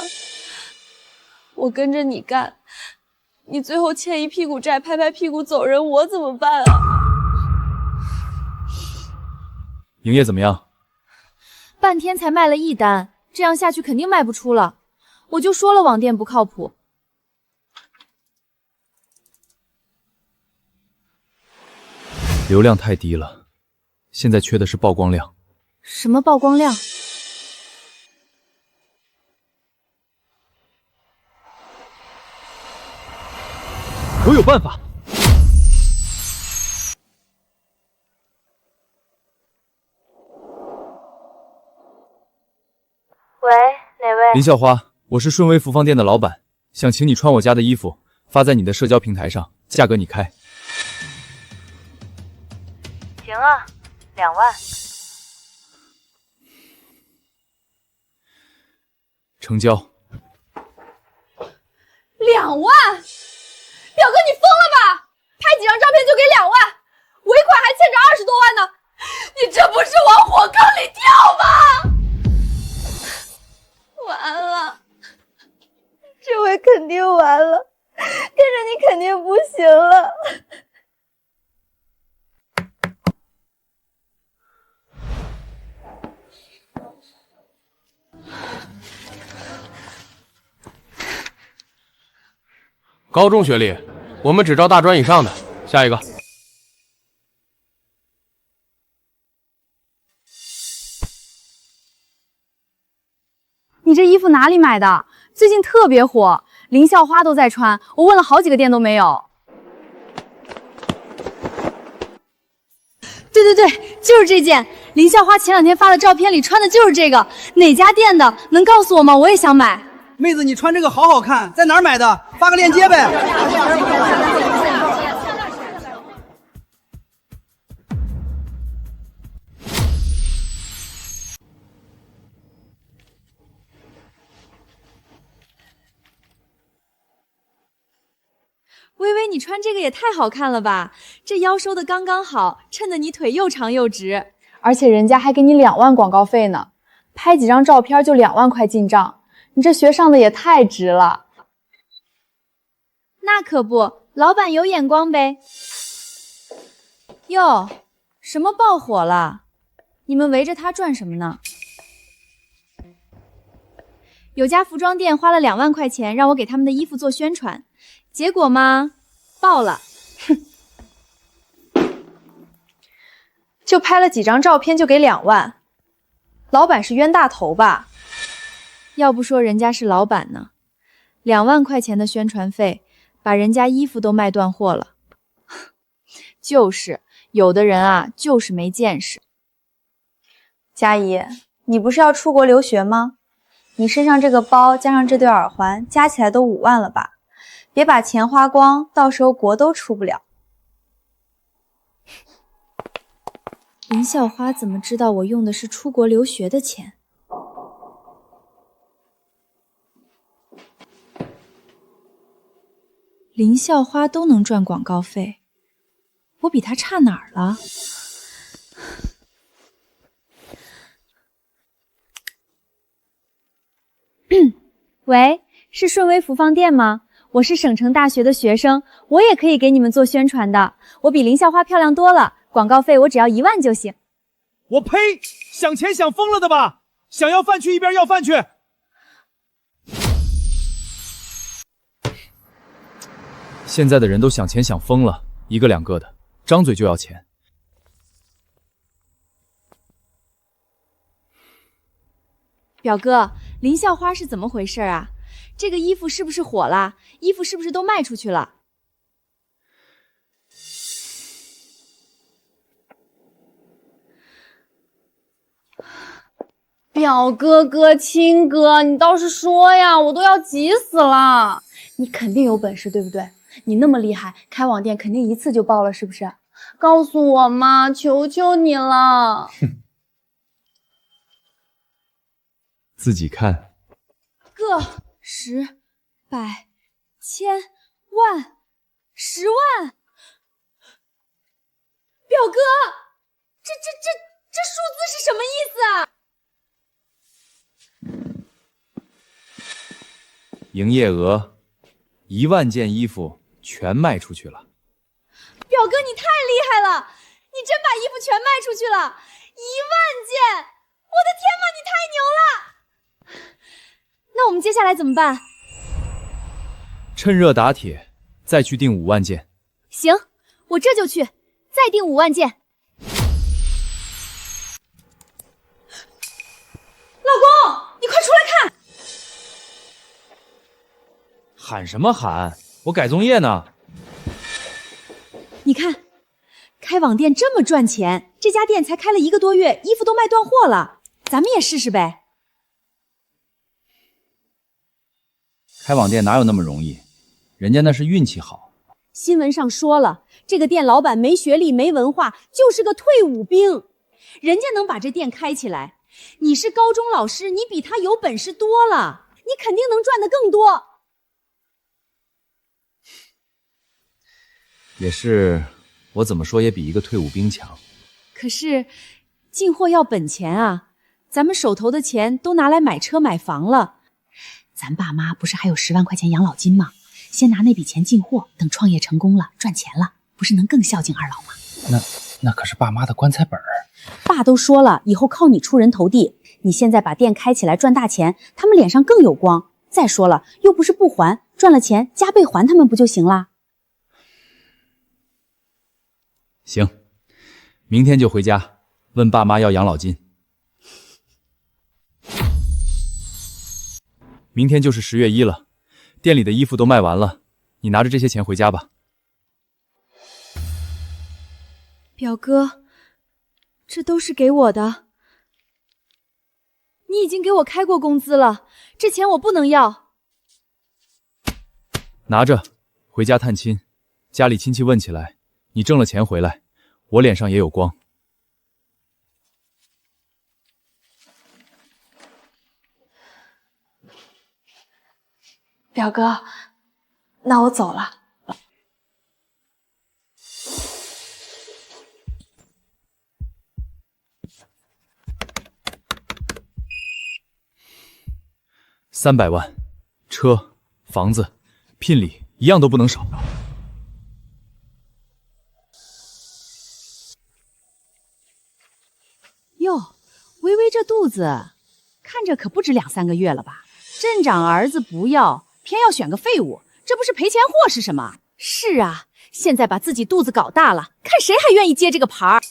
我跟着你干，你最后欠一屁股债，拍拍屁股走人，我怎么办啊？营业怎么样？半天才卖了1单，这样下去肯定卖不出了。我就说了网店不靠谱。流量太低了，现在缺的是曝光量。什么曝光量？我有办法。喂，哪位？林校花，我是顺威服装店的老板，想请你穿我家的衣服，发在你的社交平台上，价格你开。行啊，2万。成交。2万？表哥，你疯了吧？拍几张照片就给2万，尾款还欠着20多万呢，你这不是往火坑里跳吗？完了，这回肯定完了，跟着你肯定不行了。高中学历，我们只招大专以上的。下一个。你这衣服哪里买的？最近特别火，林校花都在穿，我问了好几个店都没有。对，就是这件。林校花前2天发的照片里穿的就是这个，哪家店的？能告诉我吗？我也想买。妹子，你穿这个好好看，在哪儿买的？发个链接呗。微微，你穿这个也太好看了吧！这腰收的刚刚好，衬得你腿又长又直。而且人家还给你2万广告费呢，拍几张照片就2万块进账，你这学上的也太值了。那可不，老板有眼光呗。哟，什么爆火了？你们围着他转什么呢？有家服装店花了2万块钱让我给他们的衣服做宣传。结果嘛，爆了，就拍了几张照片就给2万，老板是冤大头吧？要不说人家是老板呢，2万块钱的宣传费，把人家衣服都卖断货了。就是有的人啊，就是没见识。佳怡，你不是要出国留学吗？你身上这个包加上这对耳环，加起来都5万了吧？别把钱花光，到时候国都出不了。林校花怎么知道我用的是出国留学的钱？林校花都能赚广告费，我比她差哪儿了？喂，是顺威服装店吗？我是省城大学的学生，我也可以给你们做宣传的。我比林校花漂亮多了，广告费我只要1万就行。我呸！想钱想疯了的吧？想要饭去一边要饭去！现在的人都想钱想疯了，一个两个的，张嘴就要钱。表哥，林校花是怎么回事啊？这个衣服是不是火了？衣服是不是都卖出去了？表哥哥、亲哥，你倒是说呀，我都要急死了。你肯定有本事，对不对？你那么厉害，开网店肯定一次就爆了，是不是？告诉我嘛，求求你了。自己看。个、10、百、千、万、10万。表哥，这数字是什么意思啊？营业额1万件衣服全卖出去了。表哥，你太厉害了！你真把衣服全卖出去了，1万件！的天哪，你太牛了！那我们接下来怎么办？趁热打铁，再去订5万件。行，我这就去，再订5万件。老公，你快出来看！喊什么喊？我改作业呢。你看，开网店这么赚钱，这家店才开了1个多月，衣服都卖断货了，咱们也试试呗。开网店哪有那么容易？人家那是运气好。新闻上说了，这个店老板没学历、没文化，就是个退伍兵，人家能把这店开起来。你是高中老师，你比他有本事多了，你肯定能赚得更多。也是，我怎么说也比一个退伍兵强。可是进货要本钱啊，咱们手头的钱都拿来买车买房了。咱爸妈不是还有10万块钱养老金吗？先拿那笔钱进货，等创业成功了赚钱了，不是能更孝敬二老吗？那可是爸妈的棺材本儿。爸都说了，以后靠你出人头地。你现在把店开起来赚大钱，他们脸上更有光。再说了，又不是不还，赚了钱加倍还他们不就行啦？行，明天就回家问爸妈要养老金。明天就是10月1了，店里的衣服都卖完了，你拿着这些钱回家吧。表哥，这都是给我的。你已经给我开过工资了，这钱我不能要。拿着，回家探亲，家里亲戚问起来，你挣了钱回来，我脸上也有光。表哥，那我走了。300万，车、房子、聘礼一样都不能少。哟，微微这肚子，看着可不止2、3个月了吧？镇长儿子不要，偏要选个废物，这不是赔钱货是什么？是啊，现在把自己肚子搞大了，看谁还愿意接这个盘儿。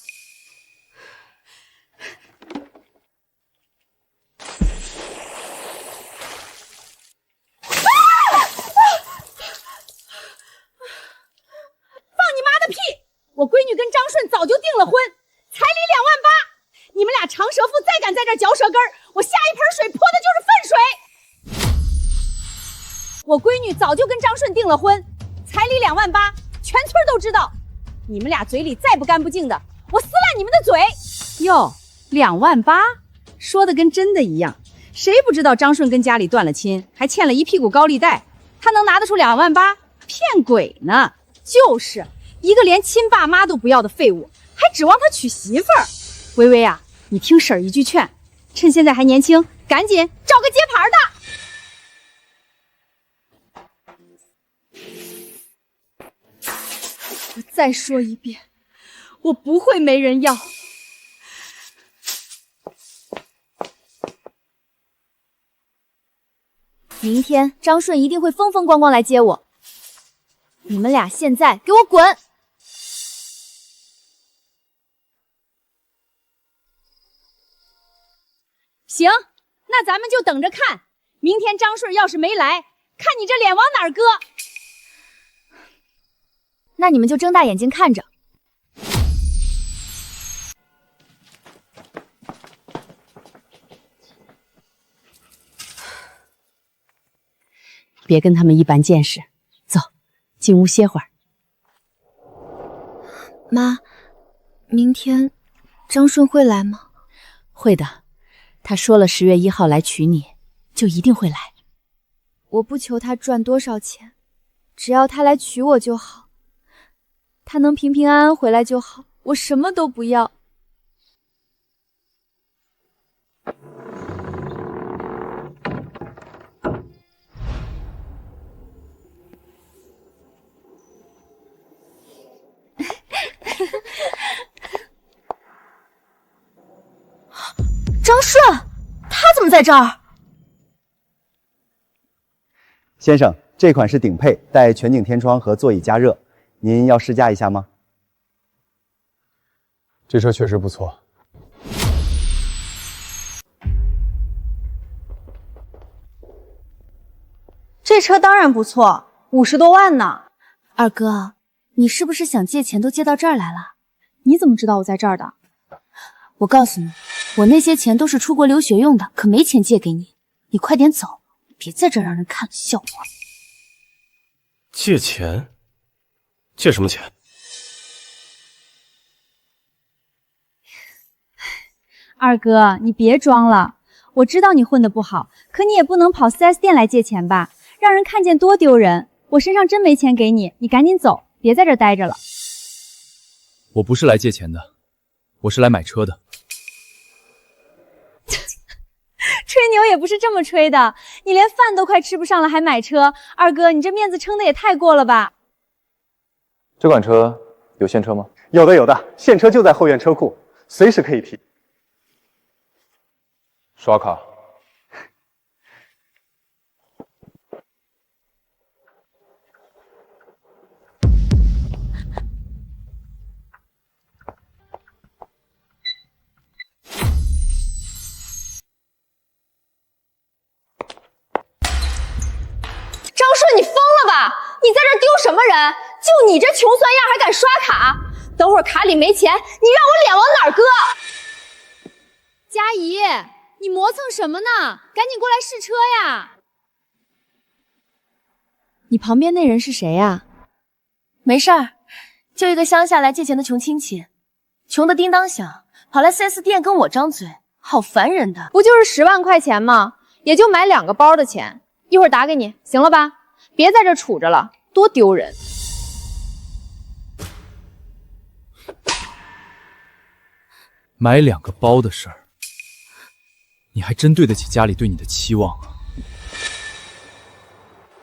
我闺女跟张顺早就订了婚，彩礼2万8，你们俩长舌妇再敢在这嚼舌根儿，我下一盆水泼的就是粪水。我闺女早就跟张顺订了婚，彩礼2万8，全村都知道。你们俩嘴里再不干不净的，我撕烂你们的嘴。哟，2万8，说的跟真的一样。谁不知道张顺跟家里断了亲，还欠了一屁股高利贷，他能拿得出2万8？骗鬼呢！就是一个连亲爸妈都不要的废物，还指望他娶媳妇儿。微微啊，你听婶儿一句劝，趁现在还年轻，赶紧找个接盘的。我再说一遍，我不会没人要。明天张顺一定会风风光光来接我。你们俩现在给我滚！行，那咱们就等着看，明天张顺要是没来，看你这脸往哪儿搁。那你们就睁大眼睛看着。别跟他们一般见识，走，进屋歇会儿。妈，明天张顺会来吗？会的，他说了10月1号来娶你，就一定会来。我不求他赚多少钱，只要他来娶我就好。他能平平安安回来就好，我什么都不要。张顺，他怎么在这儿？先生，这款是顶配，带全景天窗和座椅加热，您要试驾一下吗？这车确实不错。这车当然不错，50多万呢。二哥，你是不是想借钱都借到这儿来了？你怎么知道我在这儿的？我告诉你，我那些钱都是出国留学用的，可没钱借给你。你快点走，别在这儿让人看了笑话。借钱？借什么钱？二哥，你别装了，我知道你混得不好，可你也不能跑 4S 店来借钱吧，让人看见多丢人。我身上真没钱给你，你赶紧走，别在这儿待着了。我不是来借钱的，我是来买车的。吹牛也不是这么吹的，你连饭都快吃不上了还买车，二哥你这面子撑得也太过了吧。这款车有现车吗？有的，现车就在后院车库，随时可以提。刷卡。张顺，你疯了吧？你在这丢什么人？就你这穷酸样还敢刷卡？等会儿卡里没钱，你让我脸往哪儿搁？佳怡，你磨蹭什么呢？赶紧过来试车呀！你旁边那人是谁呀？没事儿，就一个乡下来借钱的穷亲戚，穷的叮当响，跑来 4S 店跟我张嘴，好烦人的。不就是10万块钱吗？也就买2个包的钱，一会儿打给你，行了吧？别在这杵着了，多丢人。买2个包的事儿，你还真对得起家里对你的期望啊！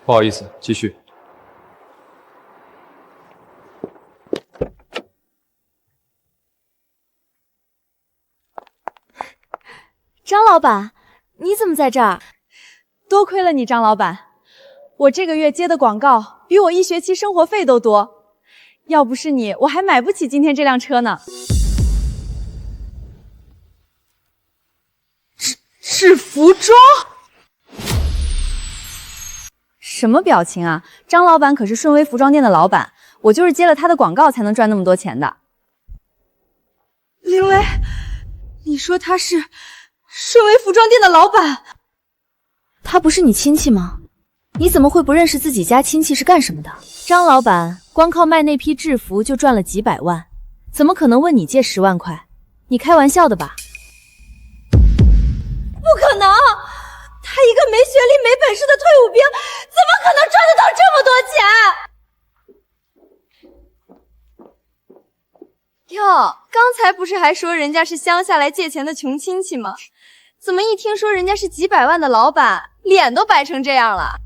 不好意思，继续。张老板，你怎么在这儿？多亏了你，张老板，我这个月接的广告比我1学期生活费都多，要不是你，我还买不起今天这辆车呢。是服装？什么表情啊？张老板可是顺威服装店的老板，我就是接了他的广告才能赚那么多钱的。林薇，你说他是顺威服装店的老板？他不是你亲戚吗？你怎么会不认识自己家亲戚是干什么的？张老板光靠卖那批制服就赚了几百万，怎么可能问你借10万块？你开玩笑的吧？不可能！他一个没学历、没本事的退伍兵，怎么可能赚得到这么多钱？哟，刚才不是还说人家是乡下来借钱的穷亲戚吗？怎么一听说人家是几百万的老板，脸都白成这样了？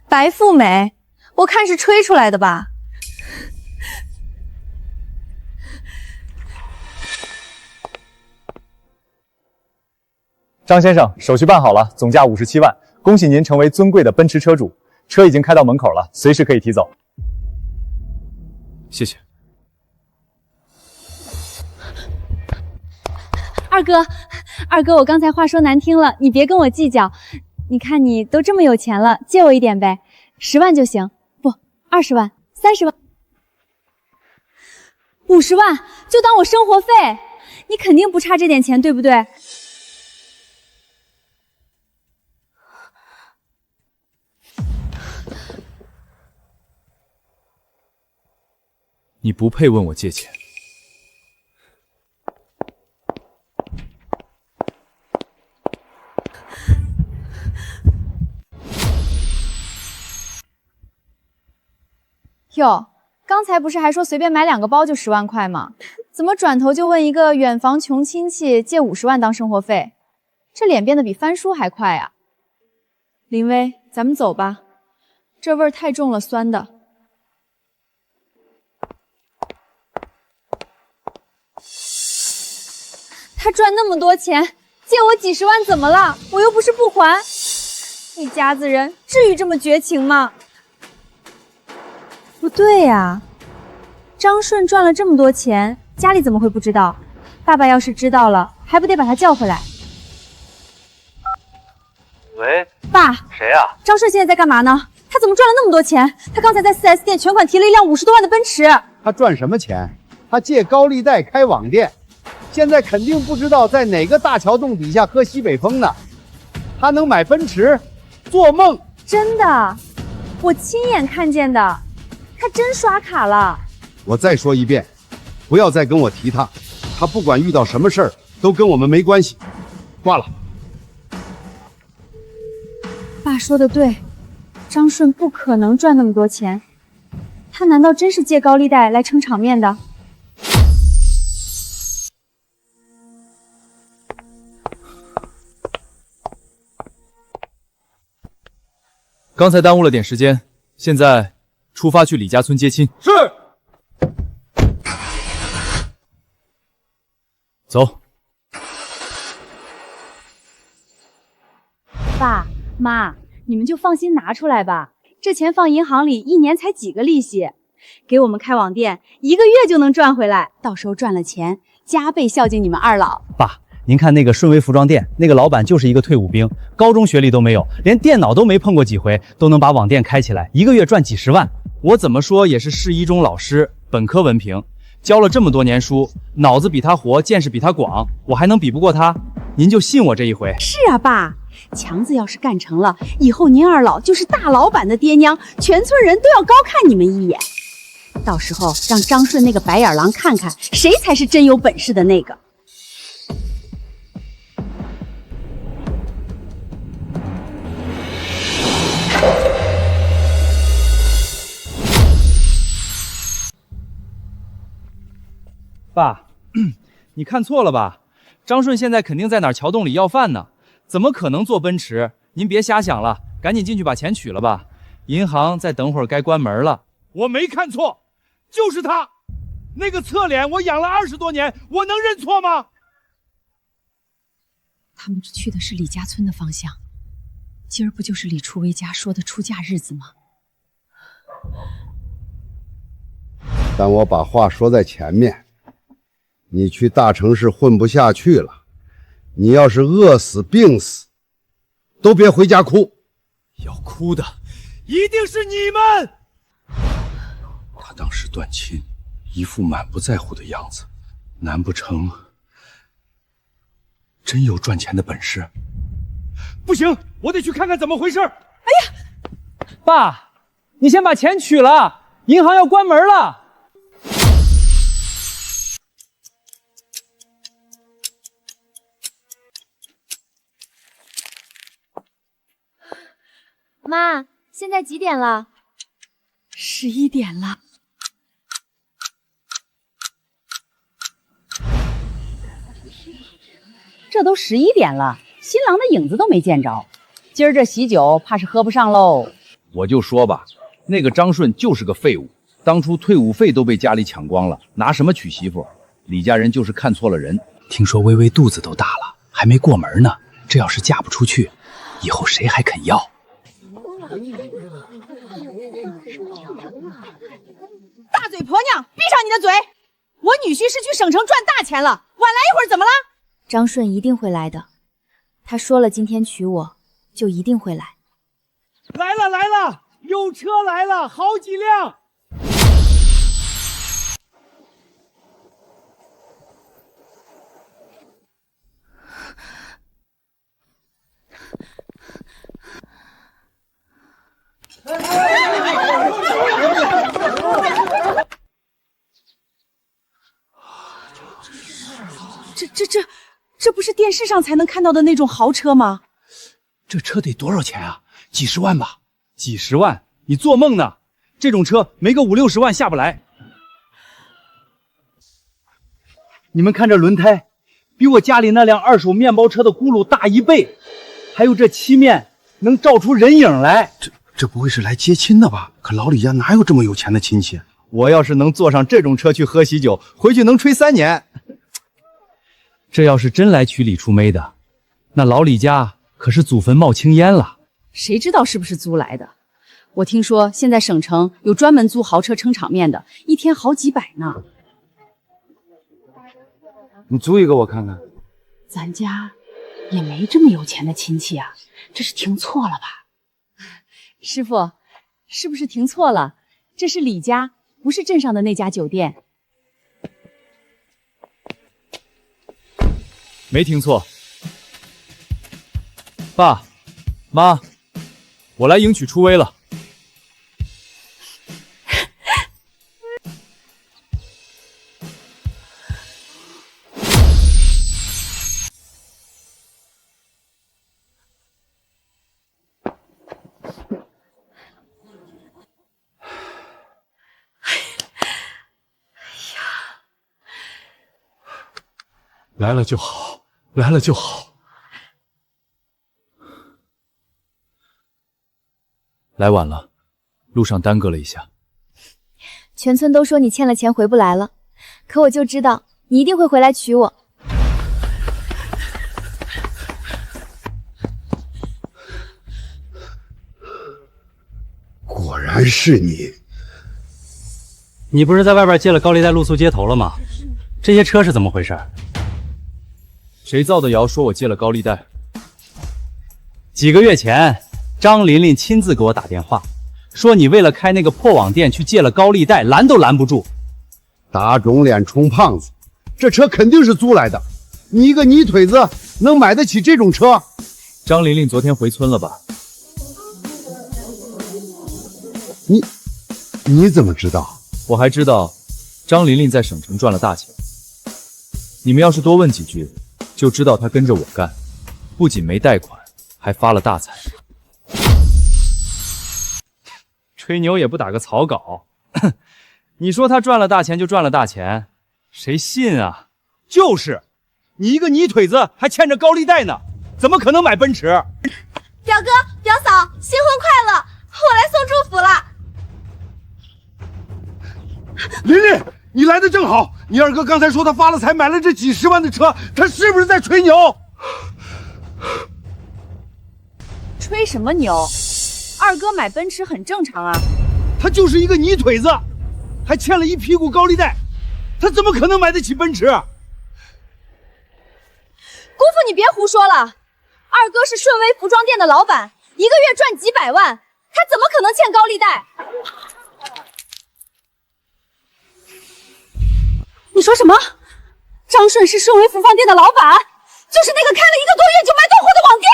白富美，我看是吹出来的吧。张先生，手续办好了，总价57万，恭喜您成为尊贵的奔驰车主。车已经开到门口了，随时可以提走。谢谢。二哥，我刚才话说难听了，你别跟我计较。你看你都这么有钱了，借我一点呗，10万就行，不，20万、30万、50万，就当我生活费。你肯定不差这点钱，对不对？你不配问我借钱。哟，刚才不是还说随便买2个包就10万块吗？怎么转头就问一个远房穷亲戚借50万当生活费？这脸变得比翻书还快啊！林薇，咱们走吧，这味儿太重了，酸的。他赚那么多钱，借我几十万怎么了？我又不是不还。一家子人至于这么绝情吗？不对呀，张顺赚了这么多钱，家里怎么会不知道？爸爸要是知道了，还不得把他叫回来？喂，爸，谁呀？张顺现在在干嘛呢？他怎么赚了那么多钱？他刚才在 4S 店全款提了一辆50多万的奔驰。他赚什么钱？他借高利贷开网店，现在肯定不知道在哪个大桥洞底下喝西北风呢。他能买奔驰？做梦！真的，我亲眼看见的，他真刷卡了。我再说一遍，不要再跟我提他，他不管遇到什么事儿都跟我们没关系。挂了。爸说的对，张顺不可能赚那么多钱，他难道真是借高利贷来撑场面的？刚才耽误了点时间，现在出发去李家村接亲。是。走。爸妈，你们就放心拿出来吧，这钱放银行里1年才几个利息，给我们开网店1个月就能赚回来，到时候赚了钱加倍孝敬你们二老。爸，您看那个顺威服装店，那个老板就是一个退伍兵，高中学历都没有，连电脑都没碰过几回，都能把网店开起来，1个月赚几十万。我怎么说也是市一中老师，本科文凭，教了这么多年书，脑子比他活，见识比他广，我还能比不过他？您就信我这一回。是啊，爸，强子要是干成了，以后您二老就是大老板的爹娘，全村人都要高看你们一眼。到时候让张顺那个白眼狼看看，谁才是真有本事的那个。爸，你看错了吧？张顺现在肯定在哪儿桥洞里要饭呢，怎么可能坐奔驰？您别瞎想了，赶紧进去把钱取了吧。银行再等会儿该关门了。我没看错，就是他，那个侧脸我养了20多年，我能认错吗？他们去的是李家村的方向，今儿不就是李初薇家说的出嫁日子吗？但我把话说在前面，你去大城市混不下去了，你要是饿死病死，都别回家哭。要哭的一定是你们。他当时断亲，一副满不在乎的样子，难不成真有赚钱的本事？不行，我得去看看怎么回事。哎呀，爸，你先把钱取了，银行要关门了。妈，现在几点了？11点了。这都11点了，新郎的影子都没见着，今儿这喜酒怕是喝不上喽。我就说吧，那个张顺就是个废物，当初退伍费都被家里抢光了，拿什么娶媳妇？李家人就是看错了人。听说微微肚子都大了，还没过门呢，这要是嫁不出去，以后谁还肯要？大嘴婆娘，闭上你的嘴！我女婿是去省城赚大钱了，晚来一会儿怎么了？张顺一定会来的，他说了今天娶我，就一定会来。来了来了，有车来了，好几辆。这不是电视上才能看到的那种豪车吗？这车得多少钱啊？几十万吧？几十万？你做梦呢！这种车没个50、60万下不来。你们看这轮胎，比我家里那辆2手面包车的轱辘大1倍，还有这漆面能照出人影来。这不会是来接亲的吧？可老李家哪有这么有钱的亲戚？我要是能坐上这种车去喝喜酒，回去能吹3年。这要是真来娶李初梅的，那老李家可是祖坟冒青烟了。谁知道是不是租来的？我听说现在省城有专门租豪车撑场面的，一天好几百呢。你租一个我看看。咱家也没这么有钱的亲戚啊，这是听错了吧？师傅，是不是听错了？这是李家，不是镇上的那家酒店。没听错。爸妈，我来迎娶初薇了。来了就好，来了就好。来晚了，路上耽搁了一下。全村都说你欠了钱回不来了，可我就知道你一定会回来娶我。果然是你！你不是在外边借了高利贷露宿街头了吗？这些车是怎么回事？谁造的谣说我借了高利贷？几个月前，张琳琳亲自给我打电话，说你为了开那个破网店去借了高利贷，拦都拦不住。打肿脸充胖子，这车肯定是租来的。你一个泥腿子能买得起这种车？张琳琳昨天回村了吧？你怎么知道？我还知道，张琳琳在省城赚了大钱。你们要是多问几句，就知道她跟着我干，不仅没贷款，还发了大财。吹牛也不打个草稿，你说他赚了大钱就赚了大钱，谁信啊？就是，你一个泥腿子还欠着高利贷呢，怎么可能买奔驰？表哥、表嫂，新婚快乐！我来送祝福了。琳琳，你来的正好。你二哥刚才说他发了财，买了这几十万的车，他是不是在吹牛？吹什么牛？二哥买奔驰很正常啊。他就是一个泥腿子，还欠了一屁股高利贷，他怎么可能买得起奔驰？姑父，你别胡说了。二哥是顺威服装店的老板，一个月赚几百万，他怎么可能欠高利贷？你说什么？张顺是顺威服装店的老板，就是那个开了1个多月就卖断货的网店。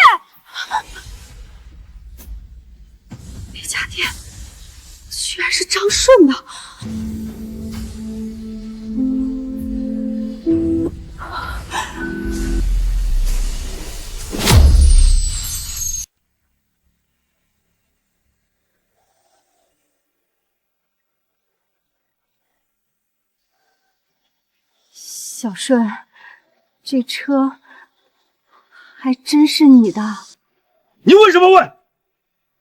那家店居然是张顺的。小顺，这车还真是你的？你为什么问？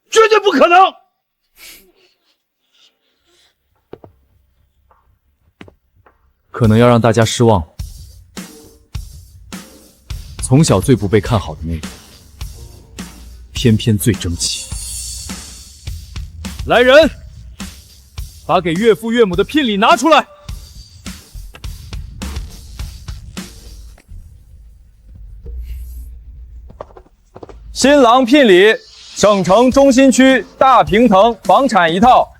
绝对不可能！可能要让大家失望了。从小最不被看好的那个，偏偏最争气。来人，把给岳父岳母的聘礼拿出来。新郎聘礼：省城中心区大平层房产1套，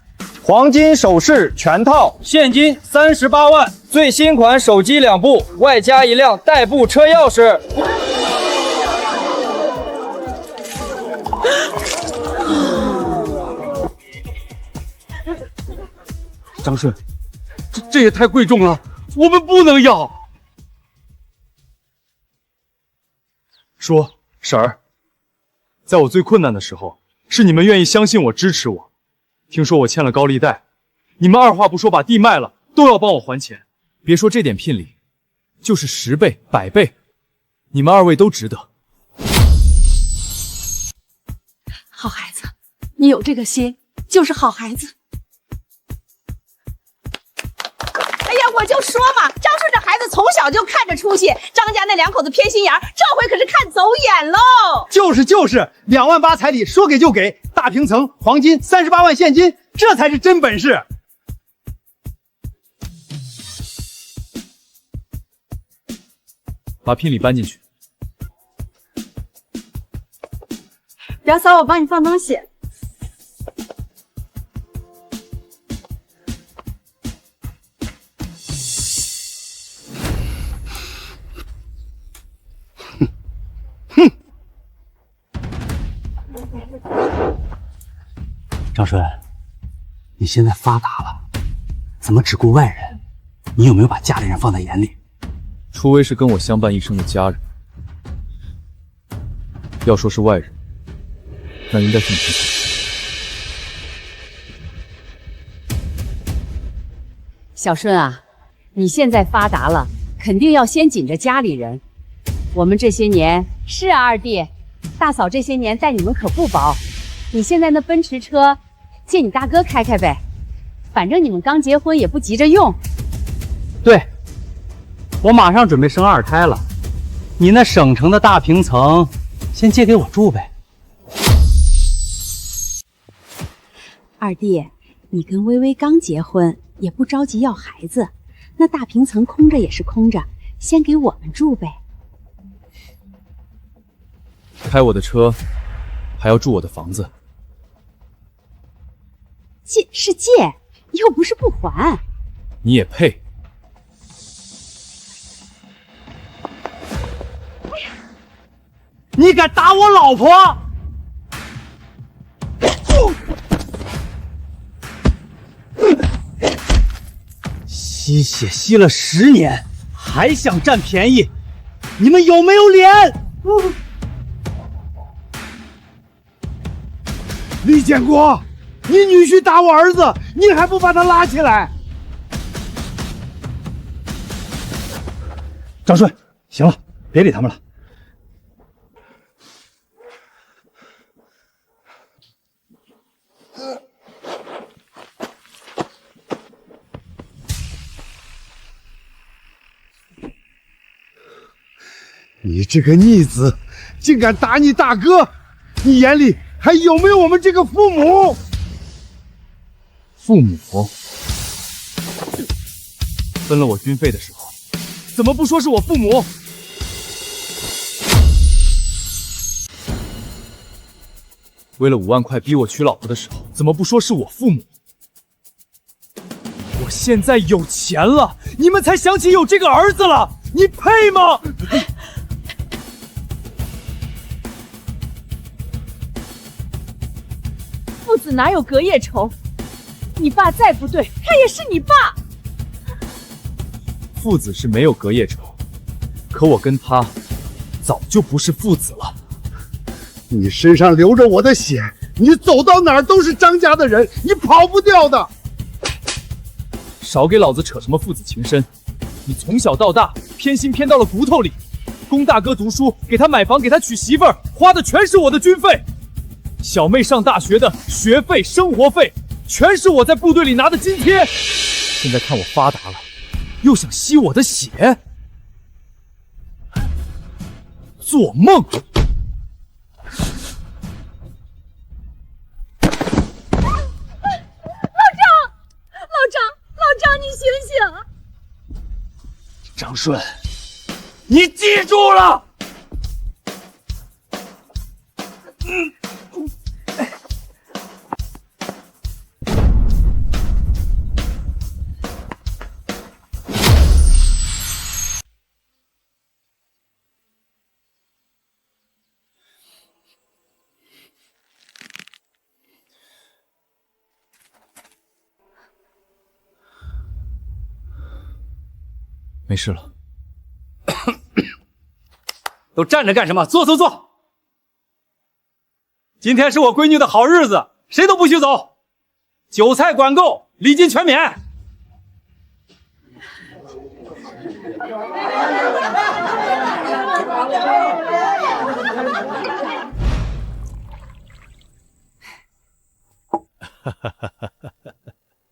黄金首饰全套，现金38万，最新款手机2部，外加1辆代步车钥匙。张顺，这也太贵重了，我们不能要。说，婶儿。在我最困难的时候，是你们愿意相信我、支持我。听说我欠了高利贷，你们二话不说把地卖了，都要帮我还钱。别说这点聘礼，就是10倍、100倍，你们二位都值得。好孩子，你有这个心，就是好孩子。哎呀，我就说嘛，张顺这孩子从小就看着出息，张家那两口子偏心眼儿，这回可是看走眼喽！就是，2万8彩礼说给就给，大平层黄金38万现金，这才是真本事。把聘礼搬进去。表嫂，我帮你放东西。张顺，你现在发达了，怎么只顾外人？你有没有把家里人放在眼里？初薇是跟我相伴一生的家人，要说是外人，那应该是你才对。小顺啊，你现在发达了，肯定要先紧着家里人。我们这些年是啊，二弟，大嫂这些年待你们可不薄。你现在那奔驰车，借你大哥开开呗，反正你们刚结婚也不急着用。对，我马上准备生2胎了，你那省城的大平层，先借给我住呗。二弟，你跟薇薇刚结婚，也不着急要孩子，那大平层空着也是空着，先给我们住呗。开我的车，还要住我的房子。借是借，又不是不还。你也配？你敢打我老婆！吸血吸了10年，还想占便宜，你们有没有脸？李建国，你女婿打我儿子，你还不把他拉起来？张顺，行了，别理他们了。你这个逆子，竟敢打你大哥！你眼里还有没有我们这个父母？父母分了我军费的时候，怎么不说是我父母？为了5万块逼我娶老婆的时候，怎么不说是我父母？我现在有钱了，你们才想起有这个儿子了，你配吗？父子哪有隔夜仇？你爸再不对，他也是你爸。父子是没有隔夜仇，可我跟他早就不是父子了。你身上流着我的血，你走到哪儿都是张家的人，你跑不掉的。少给老子扯什么父子情深！你从小到大偏心偏到了骨头里，供大哥读书，给他买房，给他娶媳妇儿，花的全是我的军费。小妹上大学的学费、生活费，全是我在部队里拿的津贴。现在看我发达了，又想吸我的血，做梦！老张，你醒醒！张顺，你记住了。没事了。都站着干什么？坐坐坐！今天是我闺女的好日子，谁都不许走。韭菜管够，礼金全免。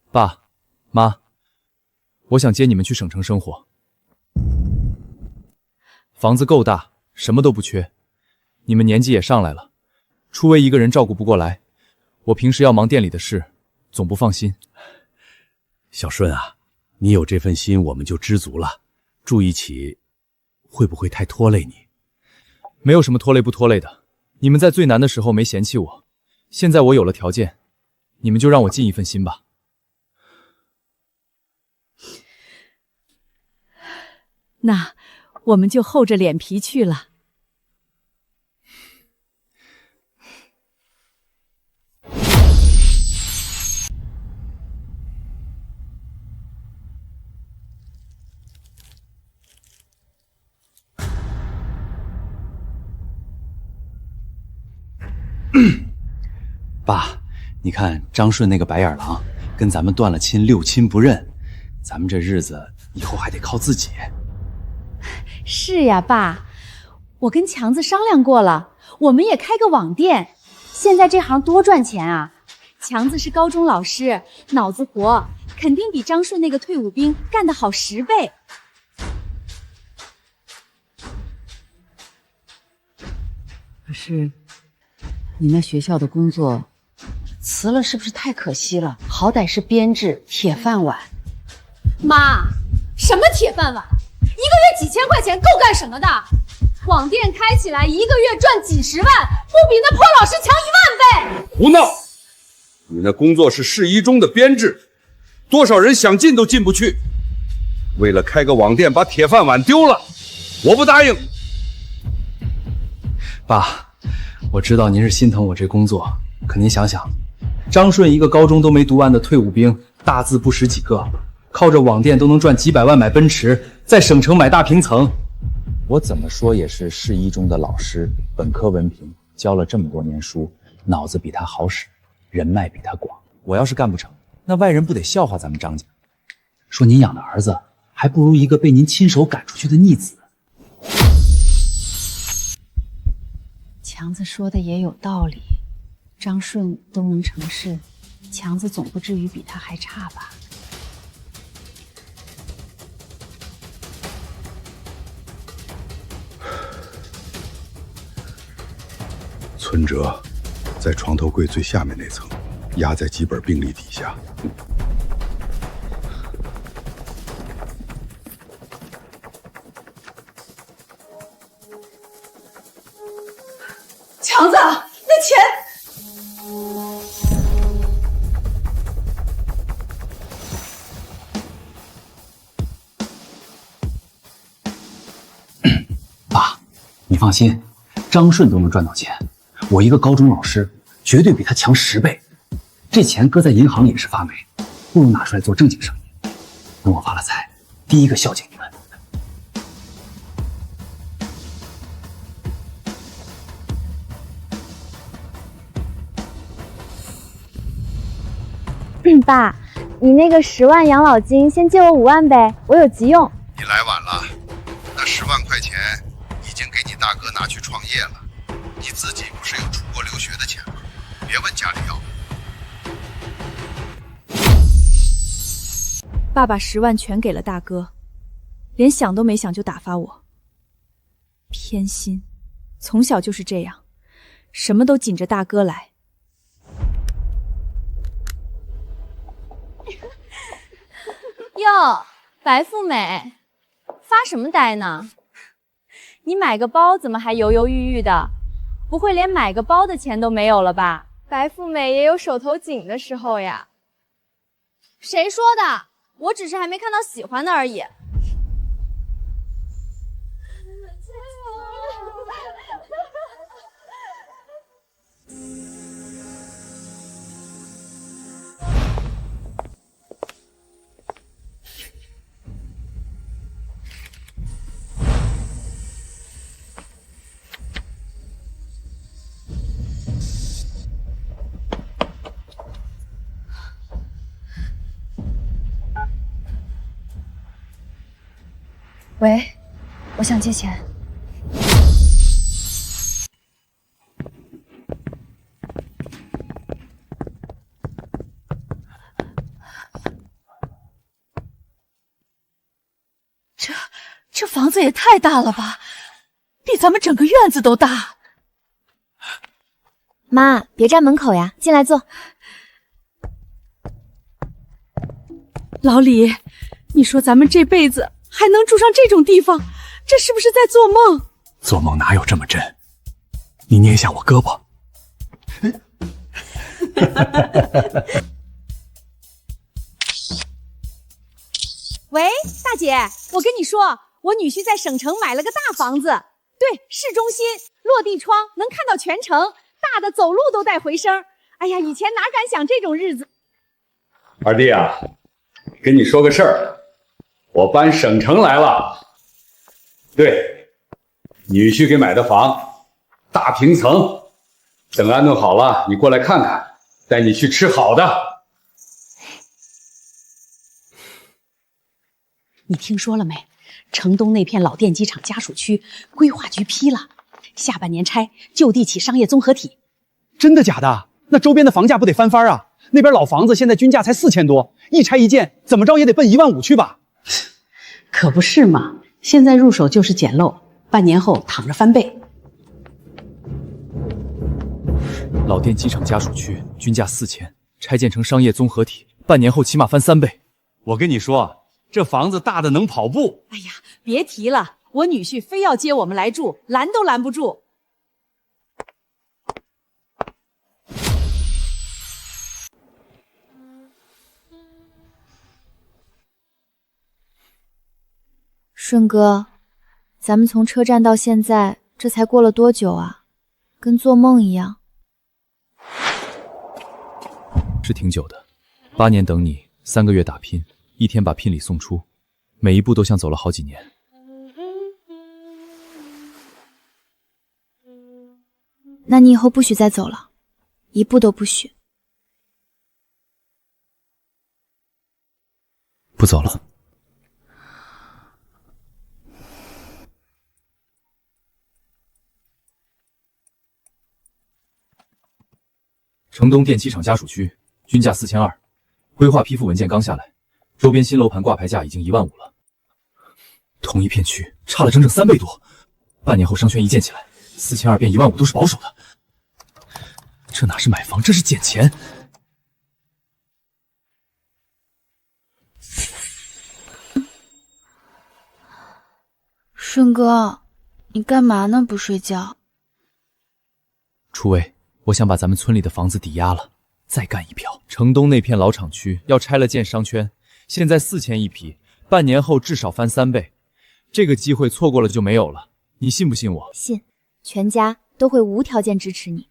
爸妈，我想接你们去省城生活。房子够大，什么都不缺。你们年纪也上来了，初薇一个人照顾不过来，我平时要忙店里的事，总不放心。小顺啊，你有这份心，我们就知足了。住一起，会不会太拖累你？没有什么拖累不拖累的。你们在最难的时候没嫌弃我，现在我有了条件，你们就让我尽一份心吧。那我们就厚着脸皮去了。爸，你看张顺那个白眼狼，跟咱们断了亲，六亲不认，咱们这日子以后还得靠自己。是呀，爸，我跟强子商量过了，我们也开个网店。现在这行多赚钱啊！强子是高中老师，脑子活，肯定比张顺那个退伍兵干得好10倍。可是，你那学校的工作辞了是不是太可惜了？好歹是编制，铁饭碗。妈，什么铁饭碗？一个月几千块钱够干什么的？网店开起来，一个月赚几10万，不比那破老师强1万倍！胡闹！你那工作是市一中的编制，多少人想进都进不去。为了开个网店，把铁饭碗丢了，我不答应。爸，我知道您是心疼我这工作，可您想想，张顺一个高中都没读完的退伍兵，大字不识几个，靠着网店都能赚几百万买奔驰，在省城买大平层。我怎么说也是市一中的老师，本科文凭，教了这么多年书，脑子比他好使，人脉比他广。我要是干不成，那外人不得笑话咱们张家？说您养的儿子还不如一个被您亲手赶出去的逆子。强子说的也有道理，张顺都能成事，强子总不至于比他还差吧？存折在床头柜最下面那层，压在几本病历底下。强子，那钱……爸，你放心，张顺都能赚到钱，我一个高中老师，绝对比他强10倍。这钱搁在银行也是发霉，不如拿出来做正经生意。等我发了财，第一个孝敬你们。爸，你那个10万养老金，先借我5万呗，我有急用。你来晚了，那10万块钱已经给你大哥拿去创业了。你自己不是有出国留学的钱吗？别问家里要。爸把10万全给了大哥，连想都没想就打发我。偏心，从小就是这样，什么都紧着大哥来。哟，白富美，发什么呆呢？你买个包怎么还犹犹豫豫的？不会连买个包的钱都没有了吧？白富美也有手头紧的时候呀。谁说的？我只是还没看到喜欢的而已。喂，我想借钱。这房子也太大了吧！比咱们整个院子都大。妈，别站门口呀，进来坐。老李，你说咱们这辈子还能住上这种地方，这是不是在做梦？做梦哪有这么真？你捏一下我胳膊。喂，大姐，我跟你说，我女婿在省城买了个大房子，对，市中心，落地窗能看到全城，大的走路都带回声。哎呀，以前哪敢想这种日子。二弟啊，跟你说个事儿，我搬省城来了。对，女婿给买的房，大平层，等安顿好了，你过来看看，带你去吃好的。你听说了没？城东那片老店机场家属区，规划局批了，下半年拆，就地起商业综合体。真的假的？那周边的房价不得翻番啊？那边老房子现在均价才4000多，一拆一建，怎么着也得奔15000去吧？可不是嘛，现在入手就是捡漏，半年后躺着翻倍。老店机场家属区均价4000，拆建成商业综合体，半年后起码翻3倍。我跟你说。这房子大的能跑步。哎呀，别提了，我女婿非要接我们来住，拦都拦不住。顺哥，咱们从车站到现在，这才过了多久啊？跟做梦一样。是挺久的，8年等你，3个月打拼。1天把聘礼送出，每一步都像走了好几年。那你以后不许再走了，一步都不许。不走了。城东电机厂家属区，均价4200，规划批复文件刚下来。周边新楼盘挂牌价已经15000了，同一片区差了整整3倍多。半年后商圈一建起来，4200变15000都是保守的。这哪是买房，这是捡钱。顺哥，你干嘛呢？不睡觉？初薇，我想把咱们村里的房子抵押了，再干一票。城东那片老厂区要拆了建商圈。现在4000一批，半年后至少翻3倍，这个机会错过了就没有了。你信不信我？信，全家都会无条件支持你。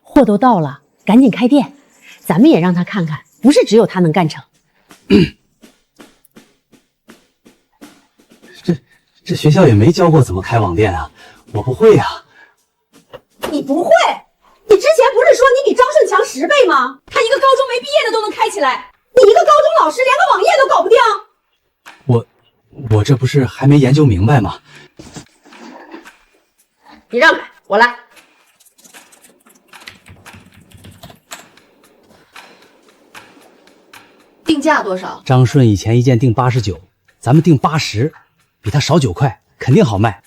货都到了，赶紧开店，咱们也让他看看，不是只有他能干成。这学校也没教过怎么开网店啊，我不会呀。你不会？你之前不是说你比张顺强10倍吗？他一个高中没毕业的都能开起来，你一个高中老师连个网页都搞不定。我这不是还没研究明白吗？你让开，我来。定价多少？张顺以前一件定89，咱们定80，比他少9块，肯定好卖。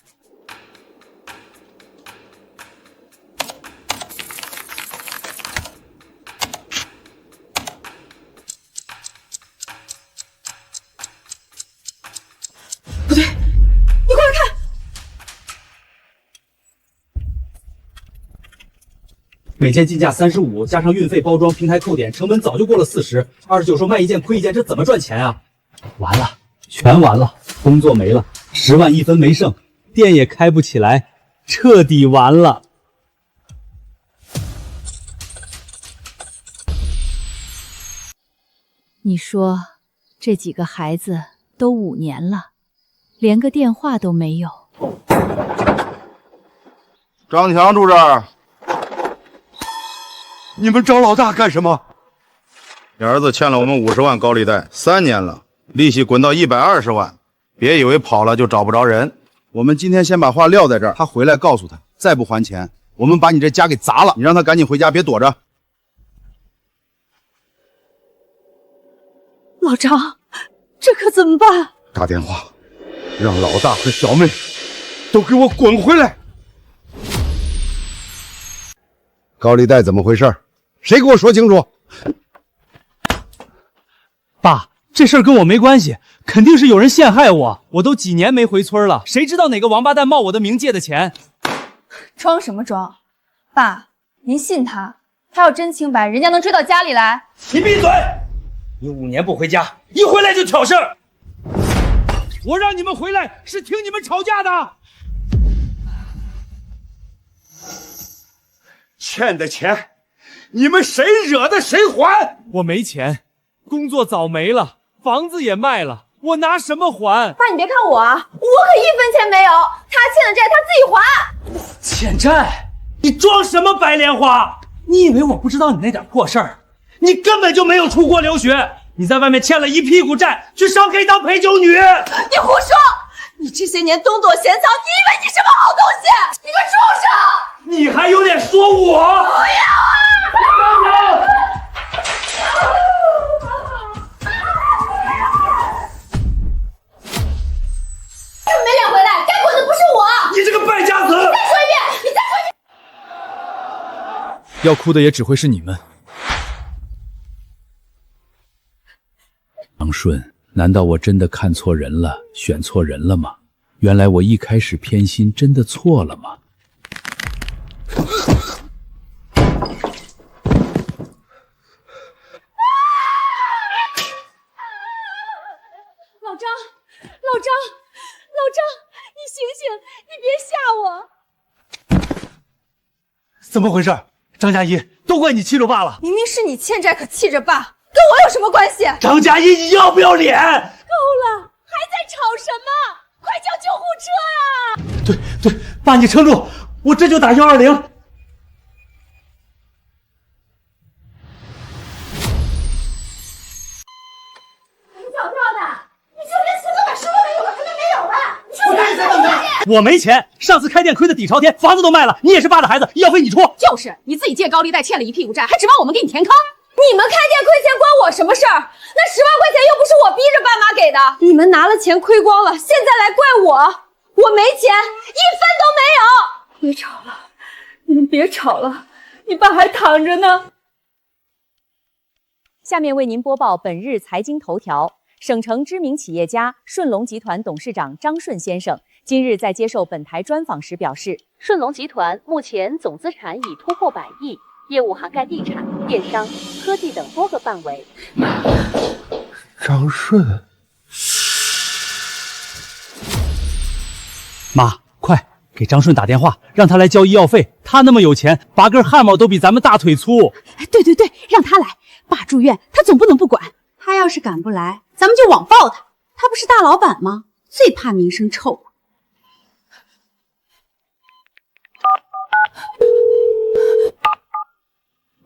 每件进价35，加上运费、包装、平台扣点，成本早就过了40。29说卖一件亏一件，这怎么赚钱啊？完了，全完了，工作没了，10万1分没剩，店也开不起来，彻底完了。你说这几个孩子都5年了，连个电话都没有。张强住这儿。你们找老大干什么？你儿子欠了我们50万高利贷，3年了，利息滚到120万。别以为跑了就找不着人。我们今天先把话撂在这儿，他回来告诉他，再不还钱，我们把你这家给砸了。你让他赶紧回家，别躲着。老张，这可怎么办？打电话，让老大和小妹都给我滚回来！高利贷怎么回事？谁给我说清楚？爸，这事儿跟我没关系，肯定是有人陷害我。我都几年没回村了，谁知道哪个王八蛋冒我的名借的钱？装什么装？爸，您信他？他要真清白，人家能追到家里来？你闭嘴！你5年不回家，一回来就挑事儿。我让你们回来是听你们吵架的。欠的钱，你们谁惹的谁还。我没钱，工作早没了，房子也卖了，我拿什么还？爸，你别看我啊，我可1分钱没有，他欠的债他自己还。欠债？你装什么白莲花？你以为我不知道你那点破事儿？你根本就没有出国留学，你在外面欠了一屁股债，去上 K 当陪酒女。你胡说！你这些年东躲闲藏，你以为你什么好东西？你个畜生！你还有脸说我？不要啊！没脸回来，该滚的不是我！你这个败家子！你再说一遍！你再说一遍！要哭的也只会是你们。张顺，难道我真的看错人了，选错人了吗？原来我一开始偏心真的错了吗？老张，你醒醒，你别吓我！怎么回事？张佳怡，都怪你气着爸了。明明是你欠债，可气着爸，跟我有什么关系？张佳怡，你要不要脸？够了，还在吵什么？快叫救护车呀！对，爸，你撑住，我这就打120。我没钱，上次开店亏得底朝天，房子都卖了。你也是爸的孩子，医药费你出。就是你自己借高利贷欠了一屁股债，还指望我们给你填坑？你们开店亏钱关我什么事儿？那10万块钱又不是我逼着爸妈给的，你们拿了钱亏光了，现在来怪我？我没钱，1分都没有。别吵了，你们别吵了，你爸还躺着呢。下面为您播报本日财经头条。省城知名企业家顺隆集团董事长张顺先生今日在接受本台专访时表示，顺隆集团目前总资产已突破100亿，业务涵盖地产、电商、科技等多个范围。张顺，妈，快给张顺打电话，让他来交医药费。他那么有钱，拔根汗毛都比咱们大腿粗。对，让他来。爸住院，他总不能不管。他要是敢不来，咱们就网暴他。他不是大老板吗？最怕名声臭。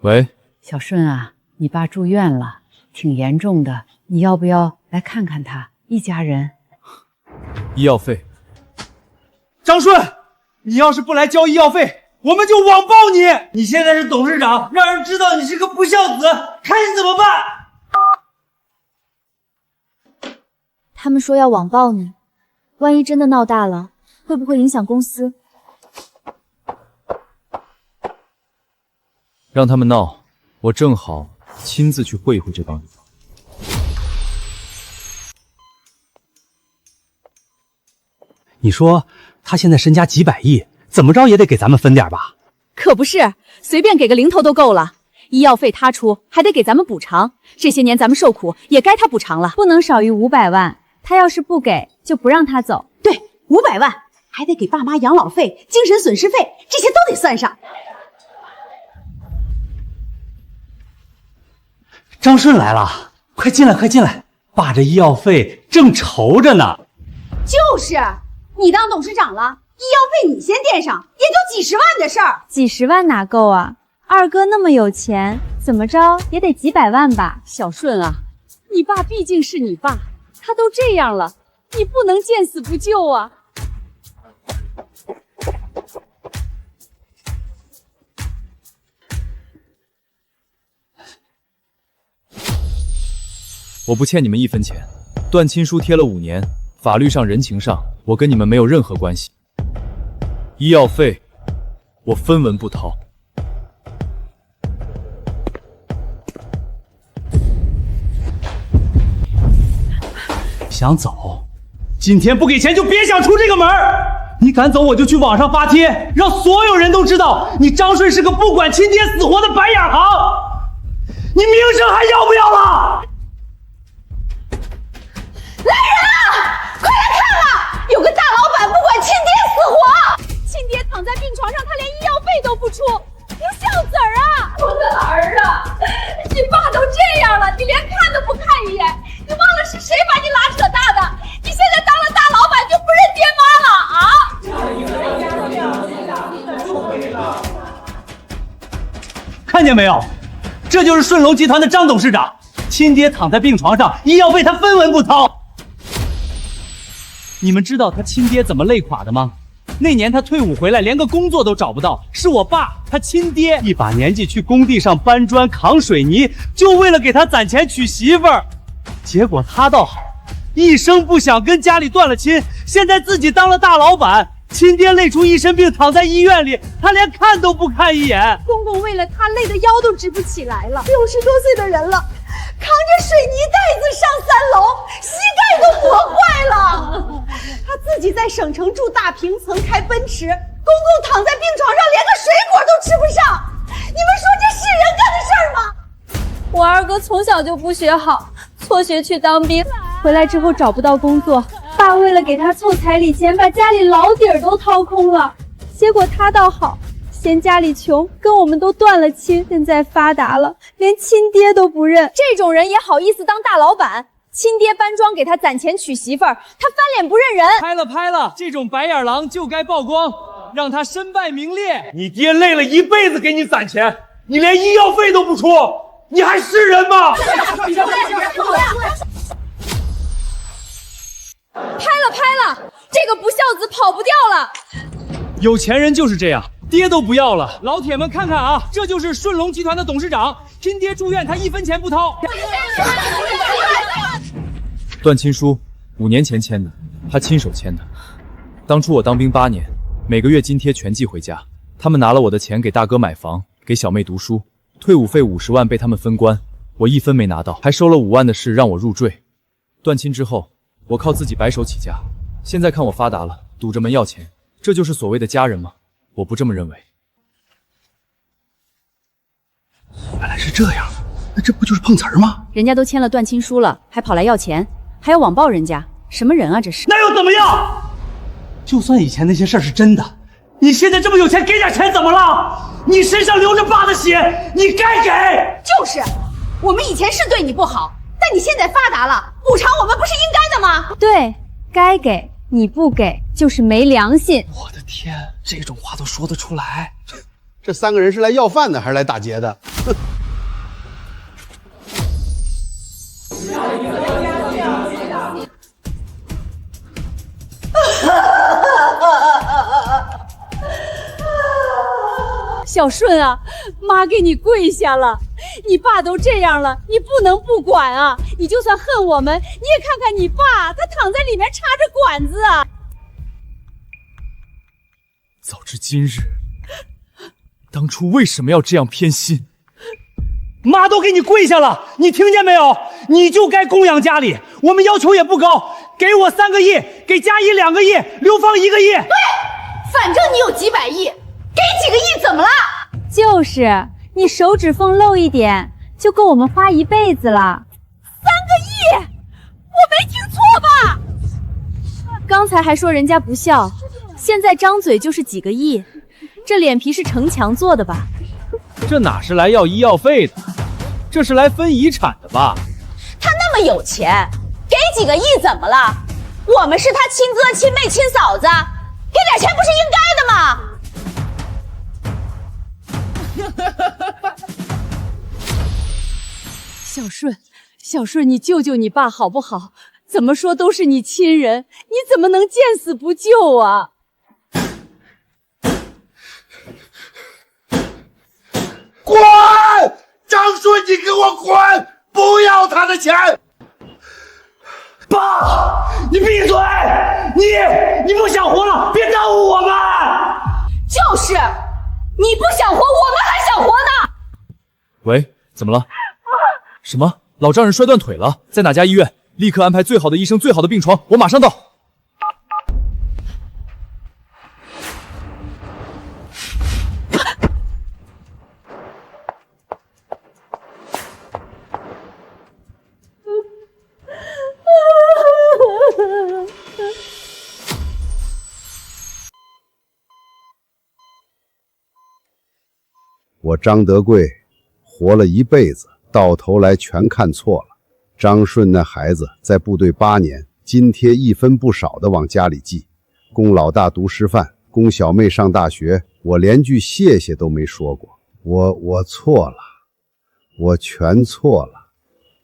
喂，小顺啊，你爸住院了，挺严重的，你要不要来看看他？一家人。医药费。张顺，你要是不来交医药费，我们就网暴你！你现在是董事长，让人知道你是个不孝子，看你怎么办！他们说要网暴你，万一真的闹大了，会不会影响公司？让他们闹，我正好亲自去会一会这帮人。你说他现在身家几百亿，怎么着也得给咱们分点吧？可不是，随便给个零头都够了。医药费他出，还得给咱们补偿。这些年咱们受苦，也该他补偿了，不能少于500万。他要是不给，就不让他走。对，500万，还得给爸妈养老费、精神损失费，这些都得算上。张顺来了，快进来，快进来！爸这医药费正愁着呢。就是，你当董事长了，医药费你先垫上，也就几十万的事儿。几十万哪够啊？二哥那么有钱，怎么着也得几百万吧？小顺啊，你爸毕竟是你爸。他都这样了，你不能见死不救啊！我不欠你们1分钱。段亲书贴了5年，法律上、人情上，我跟你们没有任何关系。医药费，我分文不掏。想走，今天不给钱就别想出这个门儿！你敢走，我就去网上发帖，让所有人都知道你张顺是个不管亲爹死活的白眼狼！你名声还要不要了？来人啊！快来看啊！有个大老板不管亲爹死活，亲爹躺在病床上，他连医药费都不出，不孝子儿啊！我的儿啊！你爸都这样了，你连看都不看一眼，你忘了是谁把你拉扯大的？你现在当了大老板就不认爹妈了啊！看见没有？这就是顺龙集团的张董事长，亲爹躺在病床上，医药费他分文不掏。你们知道他亲爹怎么累垮的吗？那年他退伍回来，连个工作都找不到，是我爸他亲爹一把年纪去工地上搬砖扛水泥，就为了给他攒钱娶媳妇儿。结果他倒好，一声不响跟家里断了亲，现在自己当了大老板。亲爹累出一身病，躺在医院里，他连看都不看一眼。公公为了他累得腰都直不起来了， 60多岁的人了，扛着水泥袋子上3楼，膝盖都磨坏了。他自己在省城住大平层，开奔驰，公公躺在病床上，连个水果都吃不上。你们说这是人干的事儿吗？我二哥从小就不学好，辍学去当兵，回来之后找不到工作，爸为了给他凑彩礼钱，把家里老底儿都掏空了。结果他倒好，嫌家里穷，跟我们都断了亲，现在发达了，连亲爹都不认。这种人也好意思当大老板？亲爹搬砖给他攒钱娶媳妇儿，他翻脸不认人。拍了，这种白眼狼就该曝光，让他身败名裂。你爹累了一辈子给你攒钱，你连医药费都不出，你还是人吗？拍了，这个不孝子跑不掉了。有钱人就是这样，爹都不要了。老铁们看看啊，这就是顺龙集团的董事长，亲爹住院他1分钱不掏。段亲书5年前签的，他亲手签的。当初我当兵8年，每个月津贴全寄回家。他们拿了我的钱给大哥买房，给小妹读书，退伍费50万被他们分官，我1分没拿到，还收了5万的事让我入赘。断亲之后，我靠自己白手起家，现在看我发达了，堵着门要钱，这就是所谓的家人吗？我不这么认为。原来是这样，那这不就是碰瓷儿吗？人家都签了断亲书了，还跑来要钱，还要网暴人家，什么人啊这是？那又怎么样？就算以前那些事儿是真的，你现在这么有钱，给点钱怎么了？你身上流着爸的血，你该给。就是，我们以前是对你不好，但你现在发达了，补偿我们不是应该的吗？对，该给，你不给就是没良心。我的天，这种话都说得出来。这3个人是来要饭的还是来打劫的？哼！小顺啊，妈给你跪下了，你爸都这样了，你不能不管啊！你就算恨我们，你也看看你爸，他躺在里面插着管子啊！早知今日，当初为什么要这样偏心？妈都给你跪下了，你听见没有？你就该供养家里，我们要求也不高，给我3个亿，给佳怡2个亿，刘芳1个亿。对，反正你有几百亿，给几个亿怎么了？就是你手指缝漏一点，就够我们花一辈子了。3个亿，我没听错吧？刚才还说人家不孝，现在张嘴就是几个亿，这脸皮是城墙做的吧？这哪是来要医药费的，这是来分遗产的吧？他那么有钱，给几个亿怎么了？我们是他亲哥、亲妹、亲嫂子，给点钱不是应该的吗？小顺，你救救你爸好不好？怎么说都是你亲人，你怎么能见死不救啊？滚！张顺，你给我滚！不要他的钱！你不想活了，别耽误我们！就是，你不想活，我们还想活呢。喂，怎么了？什么？老丈人摔断腿了，在哪家医院？立刻安排最好的医生、最好的病床，我马上到。我张德贵活了一辈子，到头来全看错了。张顺那孩子在部队8年，津贴一分不少的往家里寄，供老大读师范，供小妹上大学，我连句谢谢都没说过。我错了，我全错了，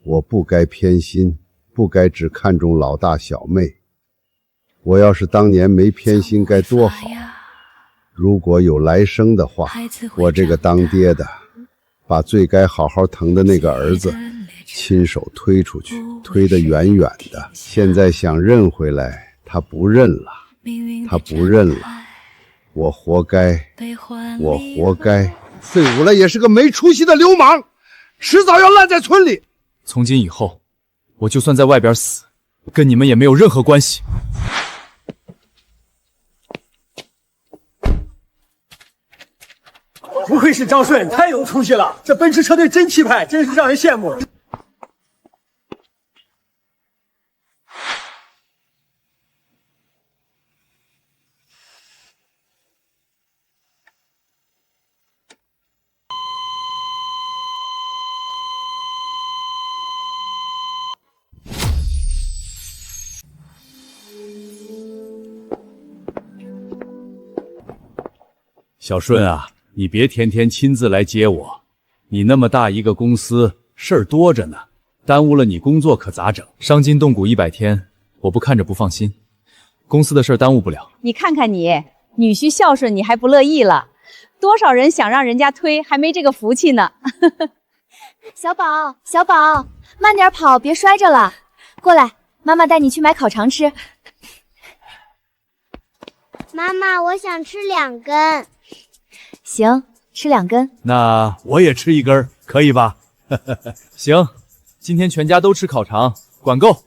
我不该偏心，不该只看重老大小妹。我要是当年没偏心该多好。如果有来生的话，我这个当爹的把最该好好疼的那个儿子亲手推出去，推得远远的。现在想认回来，他不认了，他不认了，我活该，我活该。退伍了也是个没出息的流氓，迟早要烂在村里。从今以后，我就算在外边死，跟你们也没有任何关系。不愧是张顺，太有出息了！这奔驰车队真气派，真是让人羡慕。小顺啊，你别天天亲自来接我，你那么大一个公司，事儿多着呢，耽误了你工作可咋整？伤筋动骨100天，我不看着不放心。公司的事儿耽误不了。你看看你，女婿孝顺你还不乐意了，多少人想让人家推，还没这个福气呢。小宝，小宝，慢点跑，别摔着了。过来，妈妈带你去买烤肠吃。妈妈，我想吃2根。行，吃2根。那我也吃1根，可以吧？行，今天全家都吃烤肠，管够。